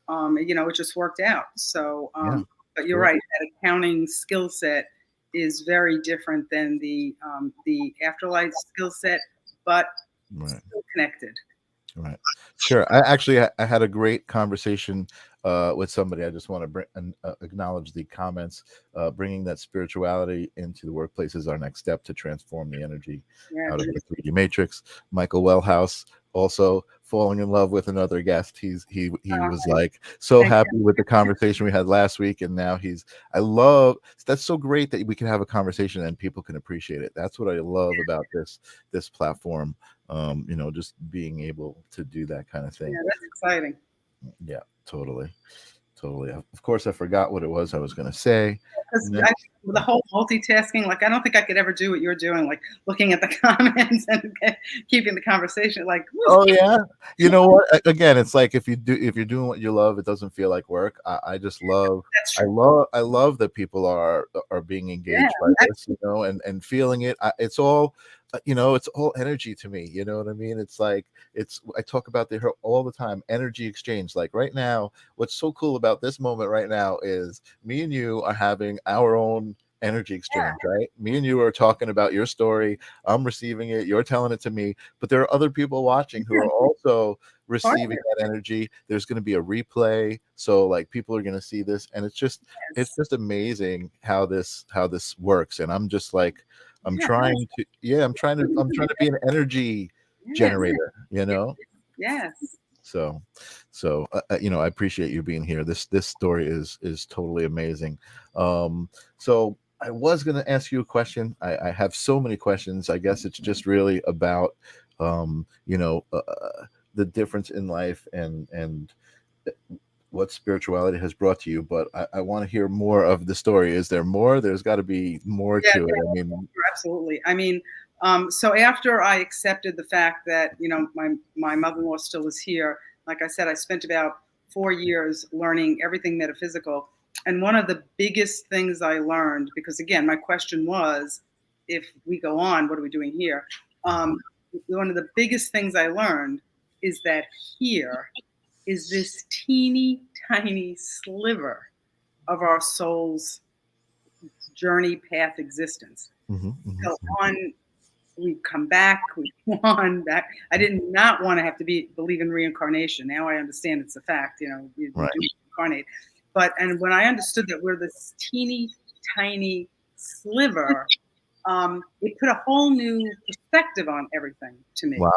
it just worked out. So, but you're right. That accounting skill set is very different than the afterlife skill set, but still connected. Right. Sure. I had a great conversation with somebody. I just want to acknowledge the comments. Bringing that spirituality into the workplace is our next step to transform the energy out of the 3D matrix. Michael Wellhouse also falling in love with another guest. He was like so happy with the conversation we had last week, and now that's so great that we can have a conversation and people can appreciate it. That's what I love about this platform. Just being able to do that kind of thing. Yeah, that's exciting. Yeah, totally. Of course, I forgot what it was I was going to say. The whole multitasking, like I don't think I could ever do what you're doing, like looking at the comments and keeping the conversation. Like, oh yeah, you know what? Again, it's like if you're doing what you love, it doesn't feel like work. I just love. I love that people are being engaged by this, and feeling it. It's all. It's all energy to me. You know what I mean? It's like I talk about all the time, energy exchange. Like right now, what's so cool about this moment right now is me and you are having our own energy exchange, right? Me and you are talking about your story. I'm receiving it. You're telling it to me. But there are other people watching who are also receiving that energy. There's going to be a replay, so like people are going to see this, and it's just amazing how this works. And I'm just like. I'm trying to be an energy generator, Yes. So I appreciate you being here. This story is totally amazing. So I was going to ask you a question. I have so many questions. I guess it's just really about the difference in life and what spirituality has brought to you, but I want to hear more of the story. Is there more? There's got to be more to it. I mean, absolutely. I mean, so after I accepted the fact that my mother-in-law still is here, like I said, I spent about 4 years learning everything metaphysical, and one of the biggest things I learned, because again, my question was, if we go on, what are we doing here? One of the biggest things I learned is that here is this teeny tiny sliver of our soul's journey, path, existence. So on, we come back, we go on back. I did not want to have to believe in reincarnation. Now I understand it's a fact, you do reincarnate. And when I understood that we're this teeny tiny sliver, it put a whole new perspective on everything to me. Wow.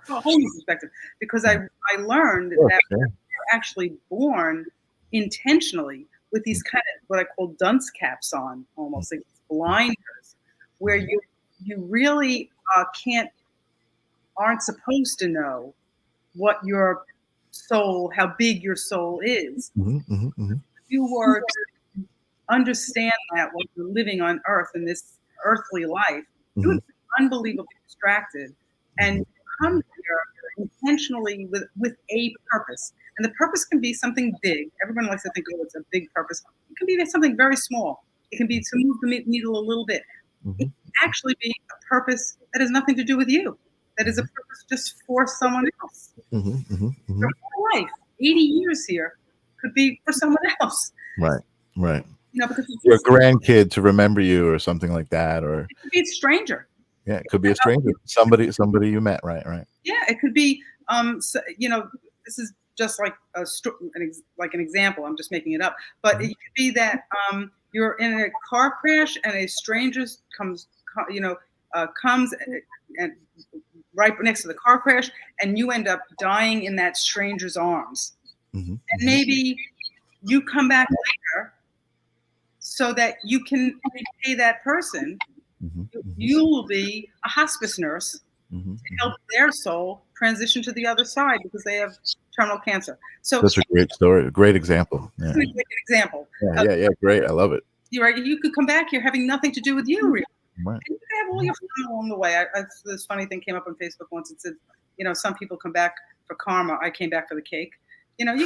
A whole new perspective, because I learned that we're actually born intentionally with these kind of what I call dunce caps on, almost like blinders, where you really aren't supposed to know what your soul, how big your soul is. If you were to understand that while you're living on Earth in this earthly life, you would be unbelievably distracted and come here intentionally with a purpose. And the purpose can be something big. Everyone likes to think, oh, it's a big purpose. It can be something very small. It can be to move the needle a little bit. It can actually be a purpose that has nothing to do with you. That is a purpose just for someone else. Your whole life, 80 years here, could be for someone else. Right. Because your grandkid to remember you or something like that, or it could be a stranger. Yeah, it could be a stranger, somebody you met, right? Yeah, it could be. This is just like an example. I'm just making it up, but it could be that you're in a car crash and a stranger comes and right next to the car crash, and you end up dying in that stranger's arms. And maybe you come back later so that you can repay that person. You will be a hospice nurse to help their soul transition to the other side because they have terminal cancer. So That's a great story, a great example. Let me make an example. Yeah, great. I love it. You're right. You could come back here having nothing to do with you, really. Right. And you could have all your fun along the way. This funny thing came up on Facebook once. It said, some people come back for karma. I came back for the cake. You can,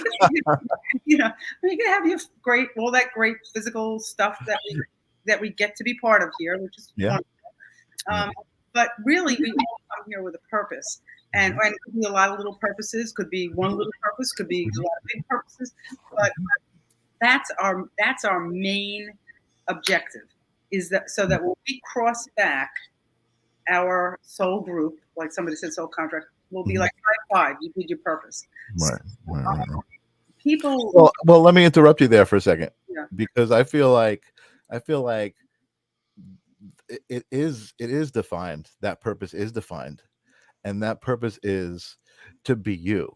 you can have your all that great physical stuff that we get to be part of here, which is wonderful. But really, we all come here with a purpose. And it could be a lot of little purposes, could be one little purpose, could be a lot of big purposes. But that's our main objective, is that so that when we cross back our soul group, like somebody said, soul contract, will be like high five. You did your purpose. Right. People. Well, let me interrupt you there for a second, because I feel like it is defined. That purpose is defined, and that purpose is to be you.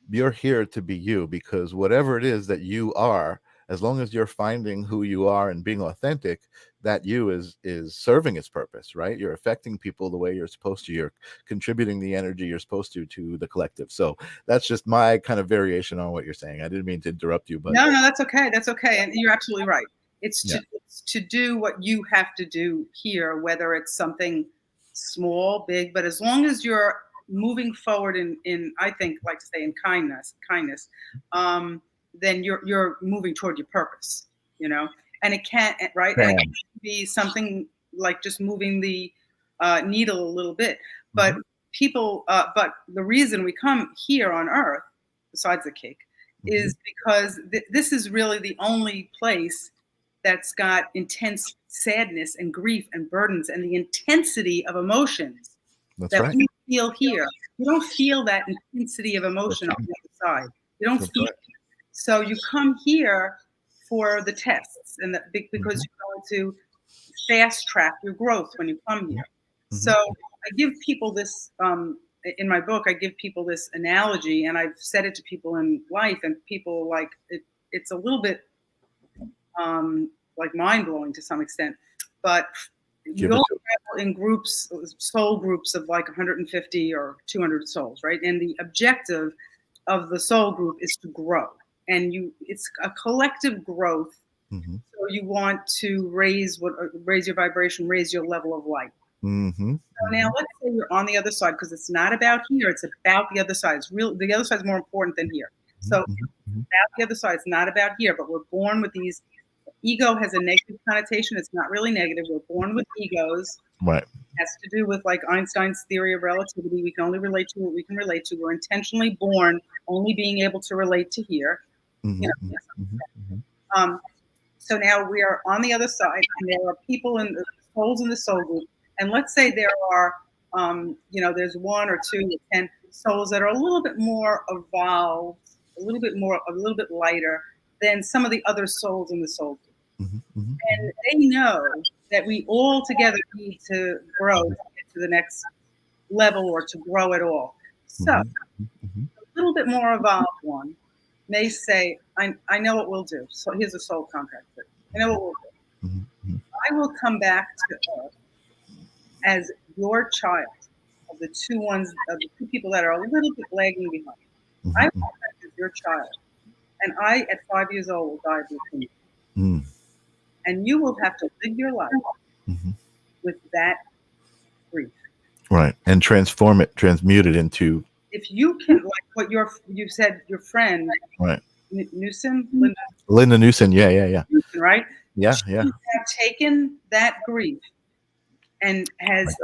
You're here to be you, because whatever it is that you are, as long as you're finding who you are and being authentic, that you is serving its purpose, right? You're affecting people the way you're supposed to. You're contributing the energy you're supposed to the collective. So that's just my kind of variation on what you're saying. I didn't mean to interrupt you, but no, that's okay. That's okay. And you're absolutely right. It's to do what you have to do here, whether it's something small, big, but as long as you're moving forward in I think, like to say, in kindness, then you're moving toward your purpose, and it can't, right? And it can be something like just moving the needle a little bit, but but the reason we come here on Earth, besides the cake, is because this is really the only place that's got intense sadness and grief and burdens and the intensity of emotions we feel here. You don't feel that intensity of emotion on the other side. You don't feel it. So you come here for the tests, and because you're going to fast track your growth when you come here. So I give people this, in my book, I give people this analogy, and I've said it to people in life, and people like it. It's a little bit like mind-blowing to some extent, but you all travel in groups, soul groups of like 150 or 200 souls, right? And the objective of the soul group is to grow, and it's a collective growth. So you want to raise your vibration, raise your level of light. So now let's say you're on the other side, because it's not about here, it's about the other side. The other side is more important than here. So it's about the other side, it's not about here, but we're born with these. Ego has a negative connotation. It's not really negative. We're born with egos. Right. It has to do with like Einstein's theory of relativity. We can only relate to what we can relate to. We're intentionally born only being able to relate to here. So now we are on the other side, and there are people in the souls in the soul group. And let's say there are, there's 1 or 2 or 10 souls that are a little bit more evolved, a little bit lighter than some of the other souls in the soul group. And they know that we all together need to grow to get to the next level or to grow at all. So a little bit more evolved one may say, I know what we'll do. So here's a soul contract. I know what we'll do. I will come back to Earth as your child, of the two people that are a little bit lagging behind. I will come back as your child. And I, at 5 years old, will die with you. And you will have to live your life with that grief. Right. And transmute it into. If you can, like what you said, your friend, right? Newsom? Linda Newsom, yeah. Newsom, right? Yeah. She have taken that grief and has,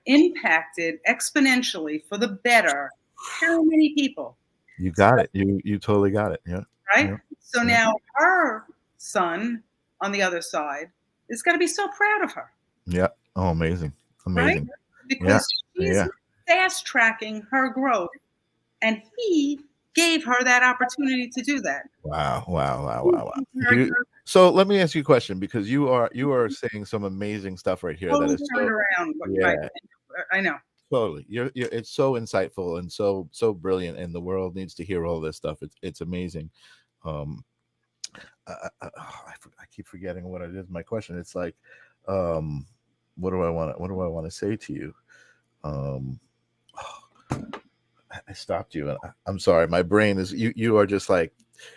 impacted exponentially for the better how many people? You got it. You totally got it. Yeah. Right? Yeah. So now her son on the other side is going to be so proud of her. Yeah. Oh, amazing. Right? Because she's fast tracking her growth, and he gave her that opportunity to do that. Wow. So let me ask you a question, because you are saying some amazing stuff right here. That is turned around. Right. I know. Totally. It's so insightful and so brilliant, and the world needs to hear all this stuff. It's amazing. I keep forgetting what it is. My question. It's like, what do I want? What do I want to say to you? Um, I stopped you. I'm sorry. My brain is you. You are just like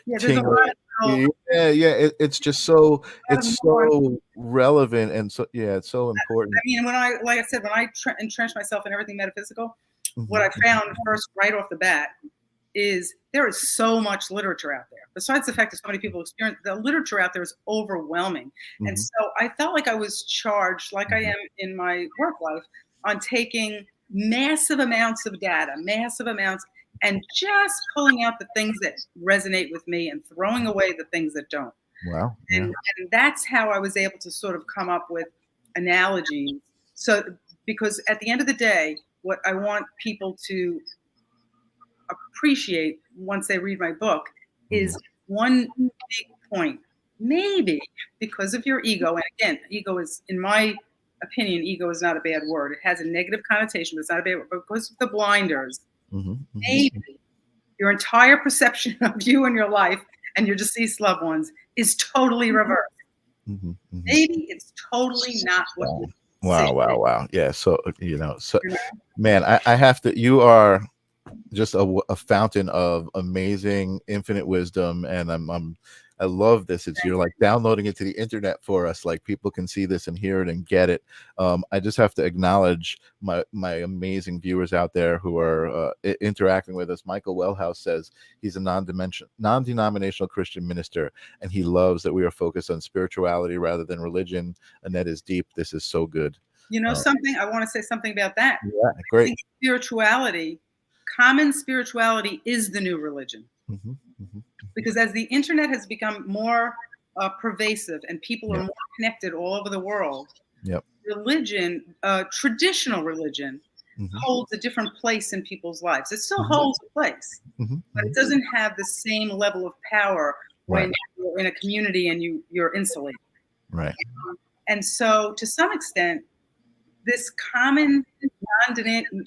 Yeah, there's a lot tingling. of, Yeah, yeah. It's just so it's nuance. so relevant and so yeah, it's so I important. mean, like I said, when I entrench myself in everything metaphysical, what Hmm. I found first, right off the bat, is there is so much literature out there. Besides the fact that so many people experience, the literature out there is overwhelming. And Hmm. so I felt like I was charged, like I am in my work life, on taking massive amounts of data, massive amounts, and just pulling out the things that resonate with me and throwing away the things that don't. Wow. Yeah. And that's how I was able to sort of come up with analogies. So, because at the end of the day, what I want people to appreciate once they read my book is one big point. Maybe because of your ego, and again, ego is, in my opinion, ego is not a bad word. It has a negative connotation, but it's not a bad word. But because of the blinders, Hmm. Hmm. maybe your entire perception of you and your life and your deceased loved ones is totally reversed. Hmm. Hmm. Maybe it's totally not what you see. Wow. Wow. Wow. Yeah. So so You know? man, I have to. You are just a fountain of amazing infinite wisdom, and I love this. It's you're like downloading it to the internet for us, like people can see this and hear it and get it. I just have to acknowledge my amazing viewers out there who are interacting with us. Michael Wellhouse says he's a non-denominational Christian minister, and he loves that we are focused on spirituality rather than religion. Annette is deep. This is so good. You know something? I want to say something about that. Yeah, I great. think spirituality, common spirituality, is the new religion. Hmm. Hmm. Because as the internet has become more pervasive and people are Yep. more connected all over the world, Yep. religion, traditional religion, Hmm. holds a different place in people's lives. It still Hmm. holds a place, Hmm. but Hmm. it doesn't have the same level of power Right. when you're in a community and you're insulated. Right. And so, to some extent, this common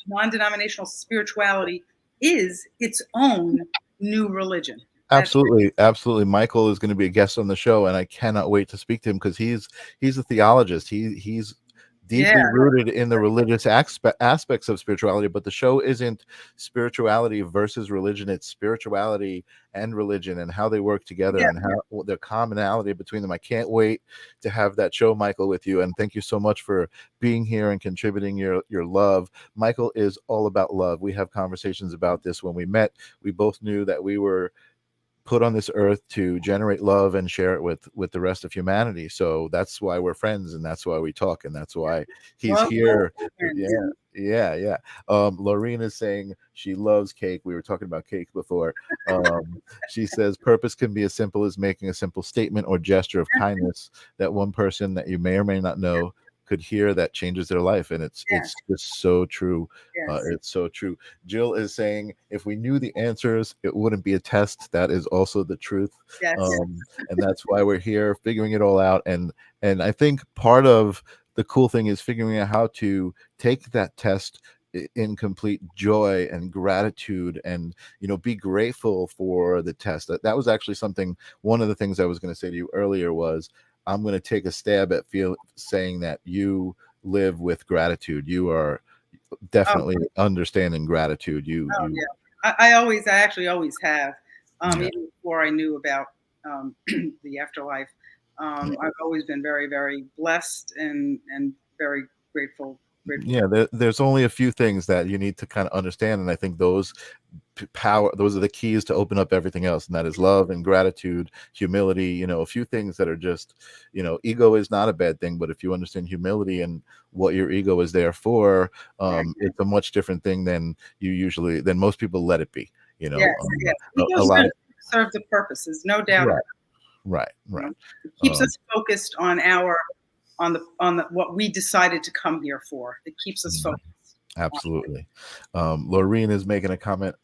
non-denominational spirituality is its own new religion. That's Absolutely, absolutely. Michael is going to be a guest on the show, and I cannot wait to speak to him because he's a theologist. He's yeah, deeply rooted in the religious aspects of spirituality. But the show isn't spirituality versus religion; it's spirituality and religion and how they work together yeah. and how the commonality between them. I can't wait to have that show, Michael, with you. And thank you so much for being here and contributing your love. Michael is all about love. We have conversations about this when we met. We both knew that we were put on this earth to generate love and share it with the rest of humanity. So that's why we're friends, and that's why we talk, and that's why he's Love, here. friends. Yeah, yeah, yeah. Laureen is saying she loves cake. We were talking about cake before. She says purpose can be as simple as making a simple statement or gesture of kindness that one person that you may or may not know could hear that changes their life, and it's Yes, just so true. yes, It's so true. Jill is saying if we knew the answers, it wouldn't be a test. That is also the truth, yes. and that's why we're here figuring it all out. And I think part of the cool thing is figuring out how to take that test in complete joy and gratitude, and be grateful for the test. That was actually something. One of the things I was going to say to you earlier was I'm going to take a stab at saying that you live with gratitude. You are Oh, definitely understanding gratitude. oh You yeah. I actually always have. Yeah, Even before I knew about the afterlife, yeah, I've always been very, very blessed and very grateful. Grateful. yeah. There's only a few things that you need to kind of understand, and I think those are the keys to open up everything else, and that is love and gratitude, humility. A few things that are just, ego is not a bad thing, but if you understand humility and what your ego is there for, Right. it's a much different thing than most people let it be. Yes, yes. A Ego's lot meant of to serve the purposes, no doubt about right, it. right, You right. know? It keeps Um, us focused on the what we decided to come here for. It keeps us focused. Absolutely. Laureen is making a comment.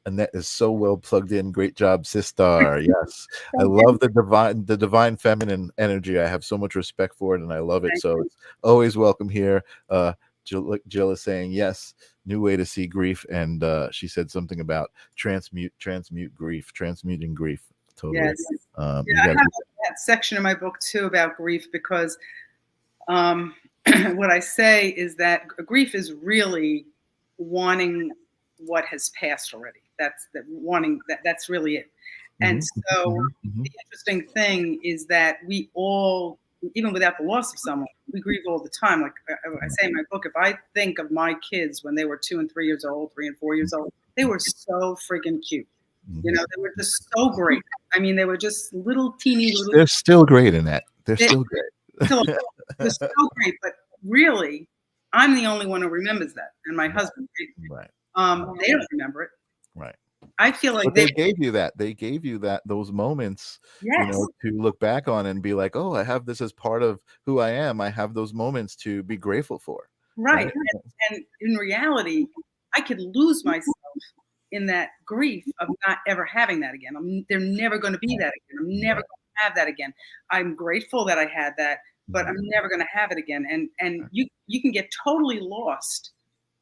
Annette is so well plugged in. Great job, sister. Yes. I Thank you. love the divine feminine energy. I have so much respect for it and I love it. Thank So you. it's always welcome here. Jill is saying yes, new way to see grief. And she said something about transmuting grief, totally. Yes. You I got have that section in my book too about grief because what I say is that grief is really wanting what has passed already. That's the wanting that's really it. And so the interesting thing is that we all, even without the loss of someone, we grieve all the time. Like I say in my book, if I think of my kids when they were 2 and 3 years old, 3 and 4 years old, they were so freaking cute. You know, they were just so great. I mean, they were just little teeny little. They're still great in that. They're still great. They're so great, but really, I'm the only one who remembers that, and my husband. Right. They don't remember it. Right. I feel like But they gave you that. They gave you those moments, yes. to look back on and be like, oh, I have this as part of who I am. I have those moments to be grateful for. Right. And in reality, I could lose myself in that grief of not ever having that again. They're never going to be that again. I'm never going to have that again. I'm grateful that I had that, but I'm never going to have it again. And you can get totally lost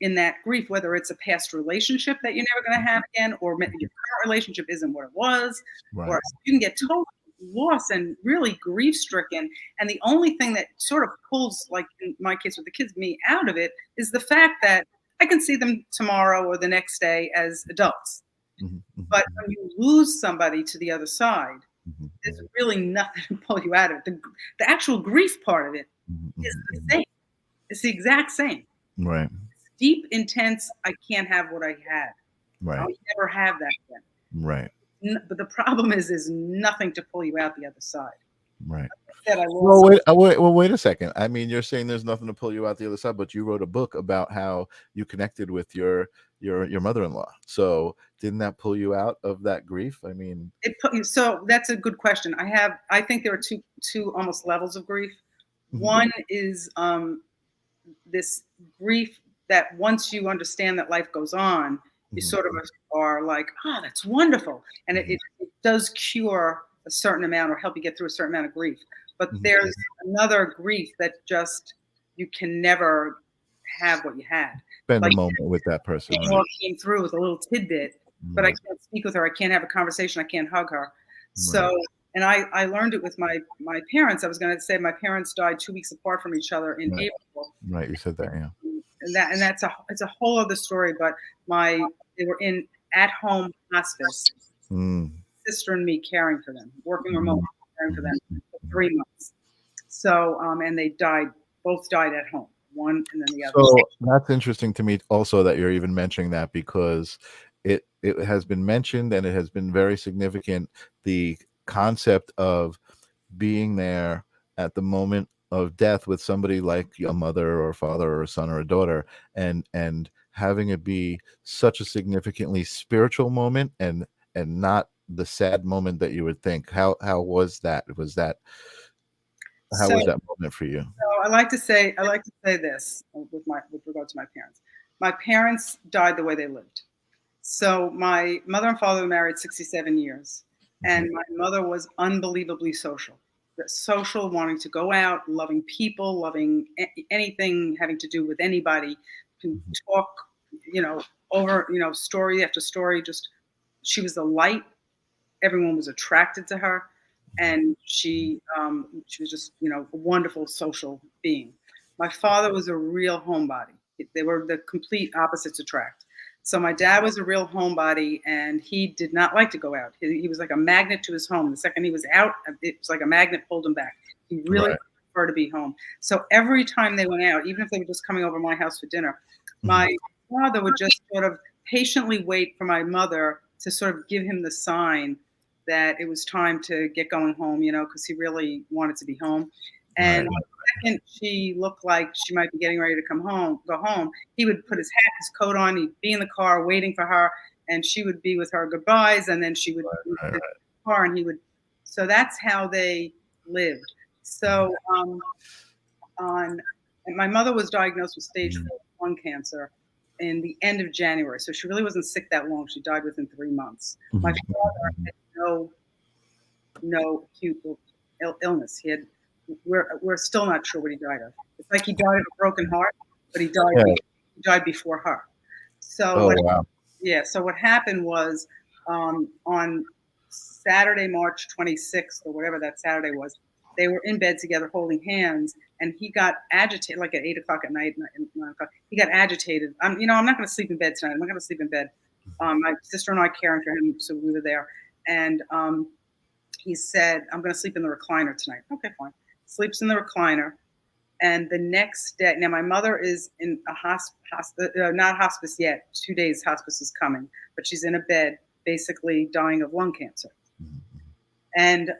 in that grief, whether it's a past relationship that you're never going to have again, or your current relationship isn't what it was, or you can get totally lost and really grief stricken. And the only thing that sort of pulls, like in my case with the kids, me out of it is the fact that I can see them tomorrow or the next day as adults. But when you lose somebody to the other side, there's really nothing to pull you out of it. The actual grief part of it is the same. It's the exact same. Right. It's deep, intense. I can't have what I had. Right. I'll never have that again. Right. But the problem is, there's nothing to pull you out the other side. Right. Like I said, wait a second. I mean, you're saying there's nothing to pull you out the other side, but you wrote a book about how you connected with your mother-in-law. So didn't that pull you out of that grief? I mean, so that's a good question. I think there are two almost levels of grief. One is this grief that once you understand that life goes on, you sort of are like, oh, that's wonderful. And it does cure a certain amount or help you get through a certain amount of grief. But there's another grief that just, you can never have what you had. Spend a moment with that person. Right? Came through with a little tidbit, but I can't speak with her. I can't have a conversation. I can't hug her. So, and I learned it with my parents. I was going to say my parents died 2 weeks apart from each other in April. Right, you said that, yeah. And it's a whole other story. But they were in at-home hospice. Sister and me caring for them, working remote, caring for them for 3 months. So, and they both died at home, one and then the other. So that's interesting to me also that you're even mentioning that, because it has been mentioned and it has been very significant, the concept of being there at the moment of death with somebody like a mother or a father or a son or a daughter, and having it be such a significantly spiritual moment and not the sad moment that you would think. How was that? How was that moment for you? So I like to say this with regard to my parents. My parents died the way they lived. So my mother and father were married 67 years, and my mother was unbelievably social, wanting to go out, loving people, loving anything having to do with anybody, can talk, over, story after story. Just, she was the light. Everyone was attracted to her, and she was just, a wonderful social being. My father was a real homebody. They were the complete opposites attract. So my dad was a real homebody, and he did not like to go out. He was like a magnet to his home. The second he was out, it was like a magnet pulled him back. He really preferred to be home. So every time they went out, even if they were just coming over to my house for dinner, my father would just sort of patiently wait for my mother to sort of give him the sign that it was time to get going home, because he really wanted to be home. And the second she looked like she might be getting ready to go home, he would put his hat, his coat on, he'd be in the car waiting for her, and she would be with her goodbyes, and then she would be in the car, and he would. So that's how they lived. So and my mother was diagnosed with stage 4 lung cancer in the end of January. So she really wasn't sick that long. She died within 3 months. My father had no acute illness. We're still not sure what he died of. It's like he died of a broken heart, but he died before her. So so what happened was on Saturday, March 26th, or whatever that Saturday was. They were in bed together holding hands, and he got agitated, like at 8 o'clock at night, 9 o'clock. He got agitated. I'm not going to sleep in bed tonight. I'm not going to sleep in bed. My sister and I caring for him, so we were there. And he said, I'm going to sleep in the recliner tonight. Okay, fine. Sleeps in the recliner. And the next day, now my mother is in a hospice, not hospice yet. 2 days hospice is coming, but she's in a bed, basically dying of lung cancer. And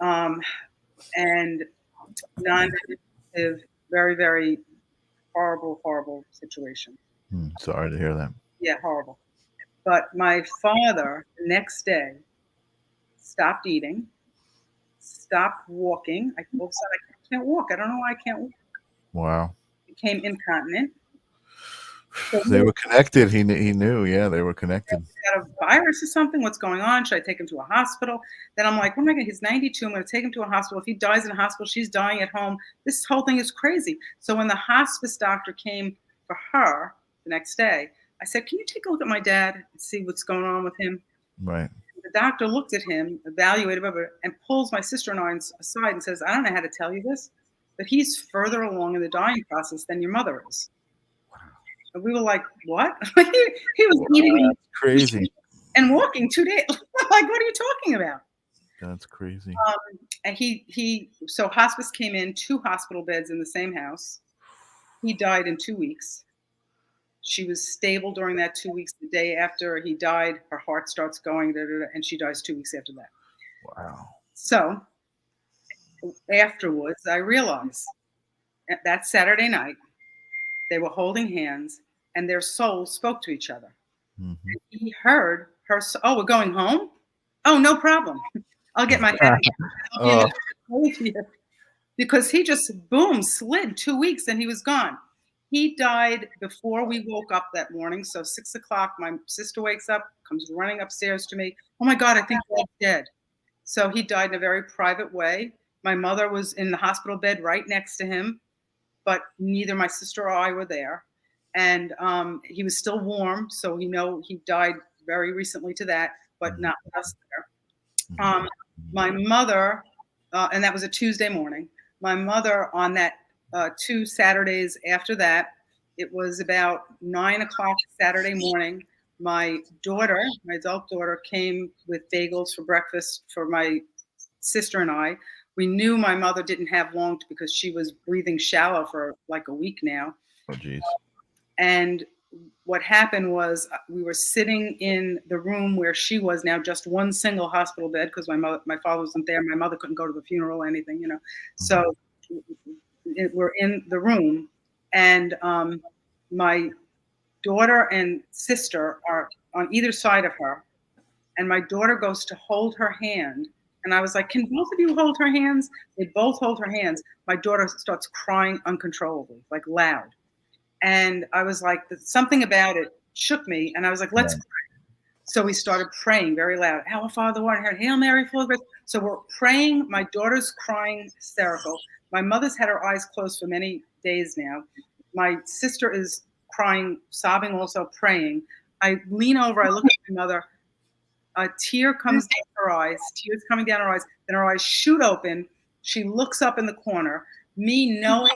non-negative, very, very horrible, horrible situation. Sorry to hear that. Yeah, horrible. But my father, the next day, stopped eating, stopped walking. I can't walk. I don't know why I can't walk. Wow. Became incontinent. So they were connected. He knew. Yeah, they were connected. Got a virus or something? What's going on? Should I take him to a hospital? Then I'm like, oh my God, he's 92. I'm going to take him to a hospital. If he dies in a hospital, she's dying at home. This whole thing is crazy. So when the hospice doctor came for her the next day, I said, can you take a look at my dad and see what's going on with him? Right. The doctor looked at him, evaluated him, and pulls my sister and I aside and says, I don't know how to tell you this, but he's further along in the dying process than your mother is. And we were like, what? he was eating crazy and walking 2 days. Like, what are you talking about? That's crazy. And so hospice came in, 2 hospital beds in the same house. He died in 2 weeks. She was stable during that 2 weeks. The day after he died, her heart starts going, and she dies 2 weeks after that. Wow. So afterwards, I realized that Saturday night, they were holding hands, and their souls spoke to each other. Mm-hmm. He heard her, we're going home? Oh, no problem. I'll get my head. Because he just, boom, slid 2 weeks, and he was gone. He died before we woke up that morning. So 6 o'clock, my sister wakes up, comes running upstairs to me. Oh, my God, I think he's dead. So he died in a very private way. My mother was in the hospital bed right next to him, but neither my sister or I were there. And he was still warm, so he died very recently to that, but not with us there. My mother, and that was a Tuesday morning, my mother on that 2 Saturdays after that, it was about 9 o'clock Saturday morning, my daughter, my adult daughter, came with bagels for breakfast for my sister and I. We knew my mother didn't have long because she was breathing shallow for like a week now. Oh, geez. And what happened was we were sitting in the room where she was now, just one single hospital bed, because my father wasn't there. My mother couldn't go to the funeral or anything, So we're in the room, and my daughter and sister are on either side of her, and my daughter goes to hold her hand. And I was like, can both of you hold her hands? They both hold her hands. My daughter starts crying uncontrollably, like loud. And I was like, something about it shook me. And I was like, let's pray. So we started praying very loud. Our Father, who art in heaven, Hail Mary, full of grace. So we're praying. My daughter's crying hysterical. My mother's had her eyes closed for many days now. My sister is crying, sobbing, also praying. I lean over. I look at my mother. A tear comes down her eyes. Tears coming down her eyes. Then her eyes shoot open. She looks up in the corner. Me knowing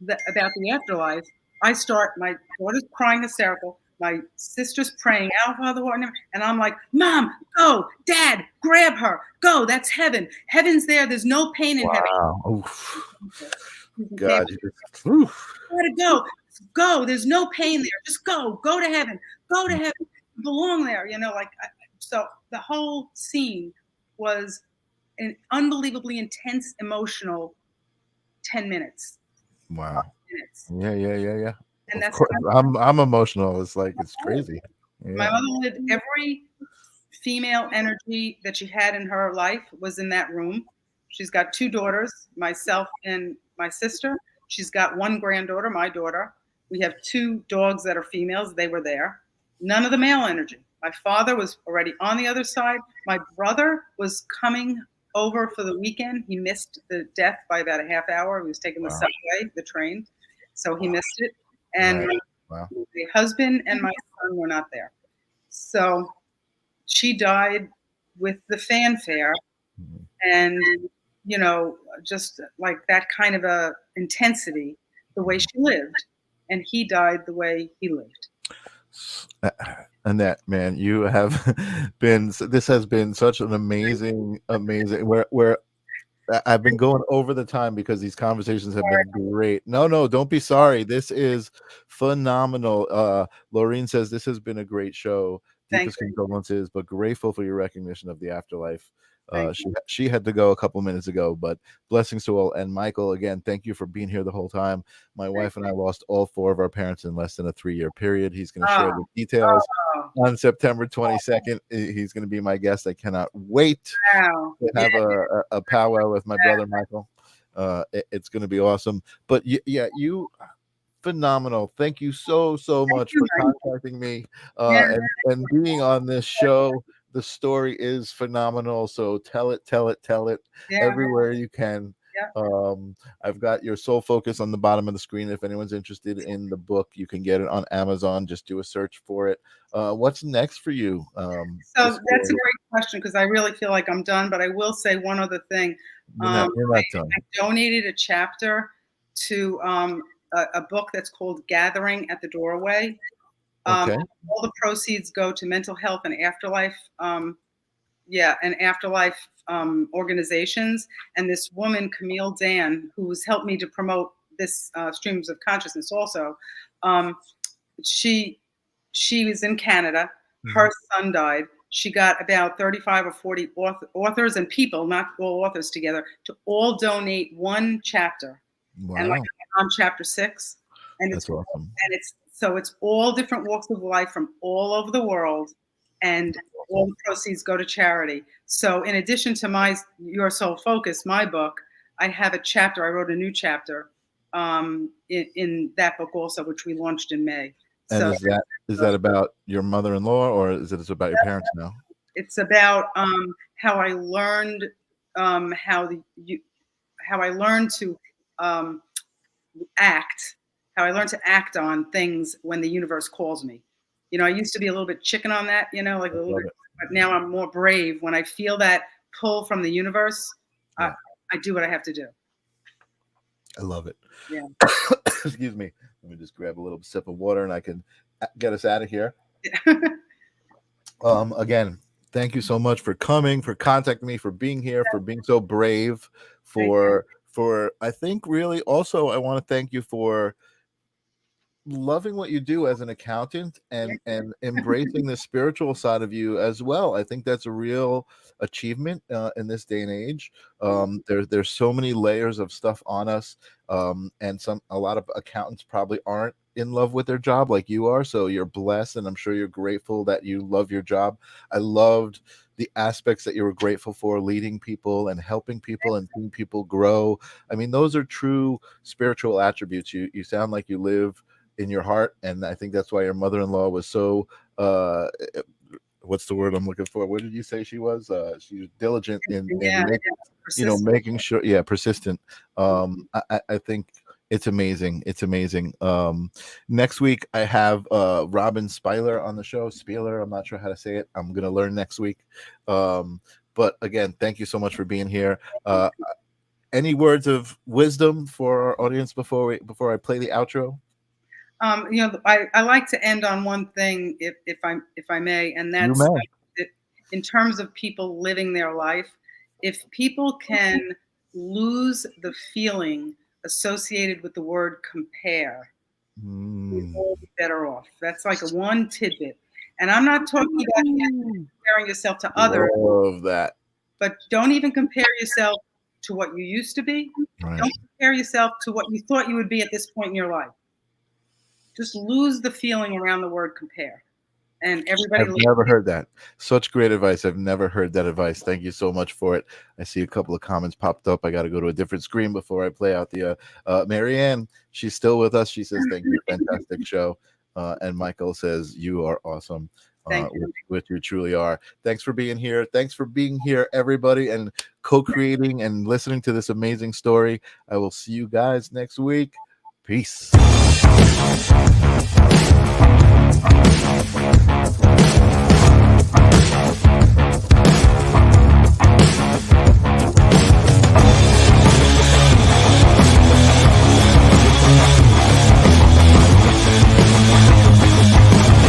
about the afterlife, I start, my daughter's crying hysterical. My sister's praying, Our Father, who art in heaven. And I'm like, Mom, go. Dad, grab her. Go. That's heaven. Heaven's there. There's no pain in heaven. Oof. God, gotta go. Go. There's no pain there. Just go. Go to heaven. Go to heaven. You belong there. So the whole scene was an unbelievably intense, emotional 10 minutes. Wow. Yeah. And that's I'm emotional. It's like, it's crazy. Yeah. My mother lived every female energy that she had in her life was in that room. She's got 2 daughters, myself and my sister. She's got 1 granddaughter, my daughter. We have 2 dogs that are females. They were there. None of the male energy. My father was already on the other side. My brother was coming over for the weekend. He missed the death by about a half hour. He was taking the subway, the train. So he missed it. And my husband and my son were not there. So she died with the fanfare and, you know, just like that kind of a intensity, the way she lived. And he died the way he lived. Annette, man, you have been. This has been such an amazing. Where I've been going over the time because these conversations have been great. No, don't be sorry. This is phenomenal. Laureen says this has been a great show. Deepest condolences, but grateful for your recognition of the afterlife. She had to go a couple minutes ago, but blessings to all. And Michael, again, thank you for being here the whole time. My wife and I lost all 4 of our parents in less than a 3-year period. He's going to share the details on September 22nd. He's going to be my guest. I cannot wait to have a powwow with my brother Michael. It's going to be awesome. But you phenomenal. Thank you so much for contacting me and being on this show. The story is phenomenal, so tell it everywhere you can. I've got your Soul Focus on the bottom of the screen. If anyone's interested in the book, you can get it on Amazon. Just do a search for it. What's next for you? So that's a great question, because I really feel like I'm done, but I will say one other thing. You're not done. I donated a chapter to a book that's called Gathering at the Doorway. Okay. All the proceeds go to mental health and afterlife, organizations. And this woman, Camille Dan, who's helped me to promote this Streams of Consciousness also, she was in Canada. Her son died. She got about 35 or 40 authors and people, not all authors together, to all donate one chapter. Wow. And like I'm on chapter 6. And that's awesome. And it's all different walks of life from all over the world, and all the proceeds go to charity. So in addition to Your Soul Focus, my book, I have a chapter. I wrote a new chapter in that book also, which we launched in May. And is that about your mother-in-law, or is it about your parents now? It's about how I learned how I learned to act. How I learned to act on things when the universe calls me. You know, I used to be a little bit chicken on that, you know, like a little bit, but now I'm more brave. When I feel that pull from the universe, I do what I have to do. I love it. Yeah. Excuse me. Let me just grab a little sip of water and I can get us out of here. Again, thank you so much for coming, for contacting me, for being here, for being so brave, for I think really also I want to thank you for loving what you do as an accountant and embracing the spiritual side of you as well. I think that's a real achievement in this day and age. There's so many layers of stuff on us, and a lot of accountants probably aren't in love with their job like you are. So you're blessed, and I'm sure you're grateful that you love your job. I loved the aspects that you were grateful for, leading people and helping people and seeing people grow. I mean, those are true spiritual attributes. You sound like you live in your heart, and I think that's why your mother-in-law was so what's the word I'm looking for? What did you say she was? She was diligent in making sure, persistent. I think it's amazing. It's amazing. Next week I have Robin Spieler on the show. Spieler, I'm not sure how to say it. I'm gonna learn next week. But again, thank you so much for being here. Any words of wisdom for our audience before I play the outro? I like to end on one thing, if I may, and that's in terms of people living their life. If people can lose the feeling associated with the word compare, we'll all be better off. That's like a one tidbit. And I'm not talking about comparing yourself to others. Love that. But don't even compare yourself to what you used to be. Right. Don't compare yourself to what you thought you would be at this point in your life. Just lose the feeling around the word compare. And everybody. I've never heard that. Such great advice. I've never heard that advice. Thank you so much for it. I see a couple of comments popped up. I got to go to a different screen before I play out the Marianne. She's still with us. She says, thank you. Fantastic show. And Michael says, you are awesome. Thank you. Which you truly are. Thanks for being here. Thanks for being here, everybody, and co-creating and listening to this amazing story. I will see you guys next week. Peace.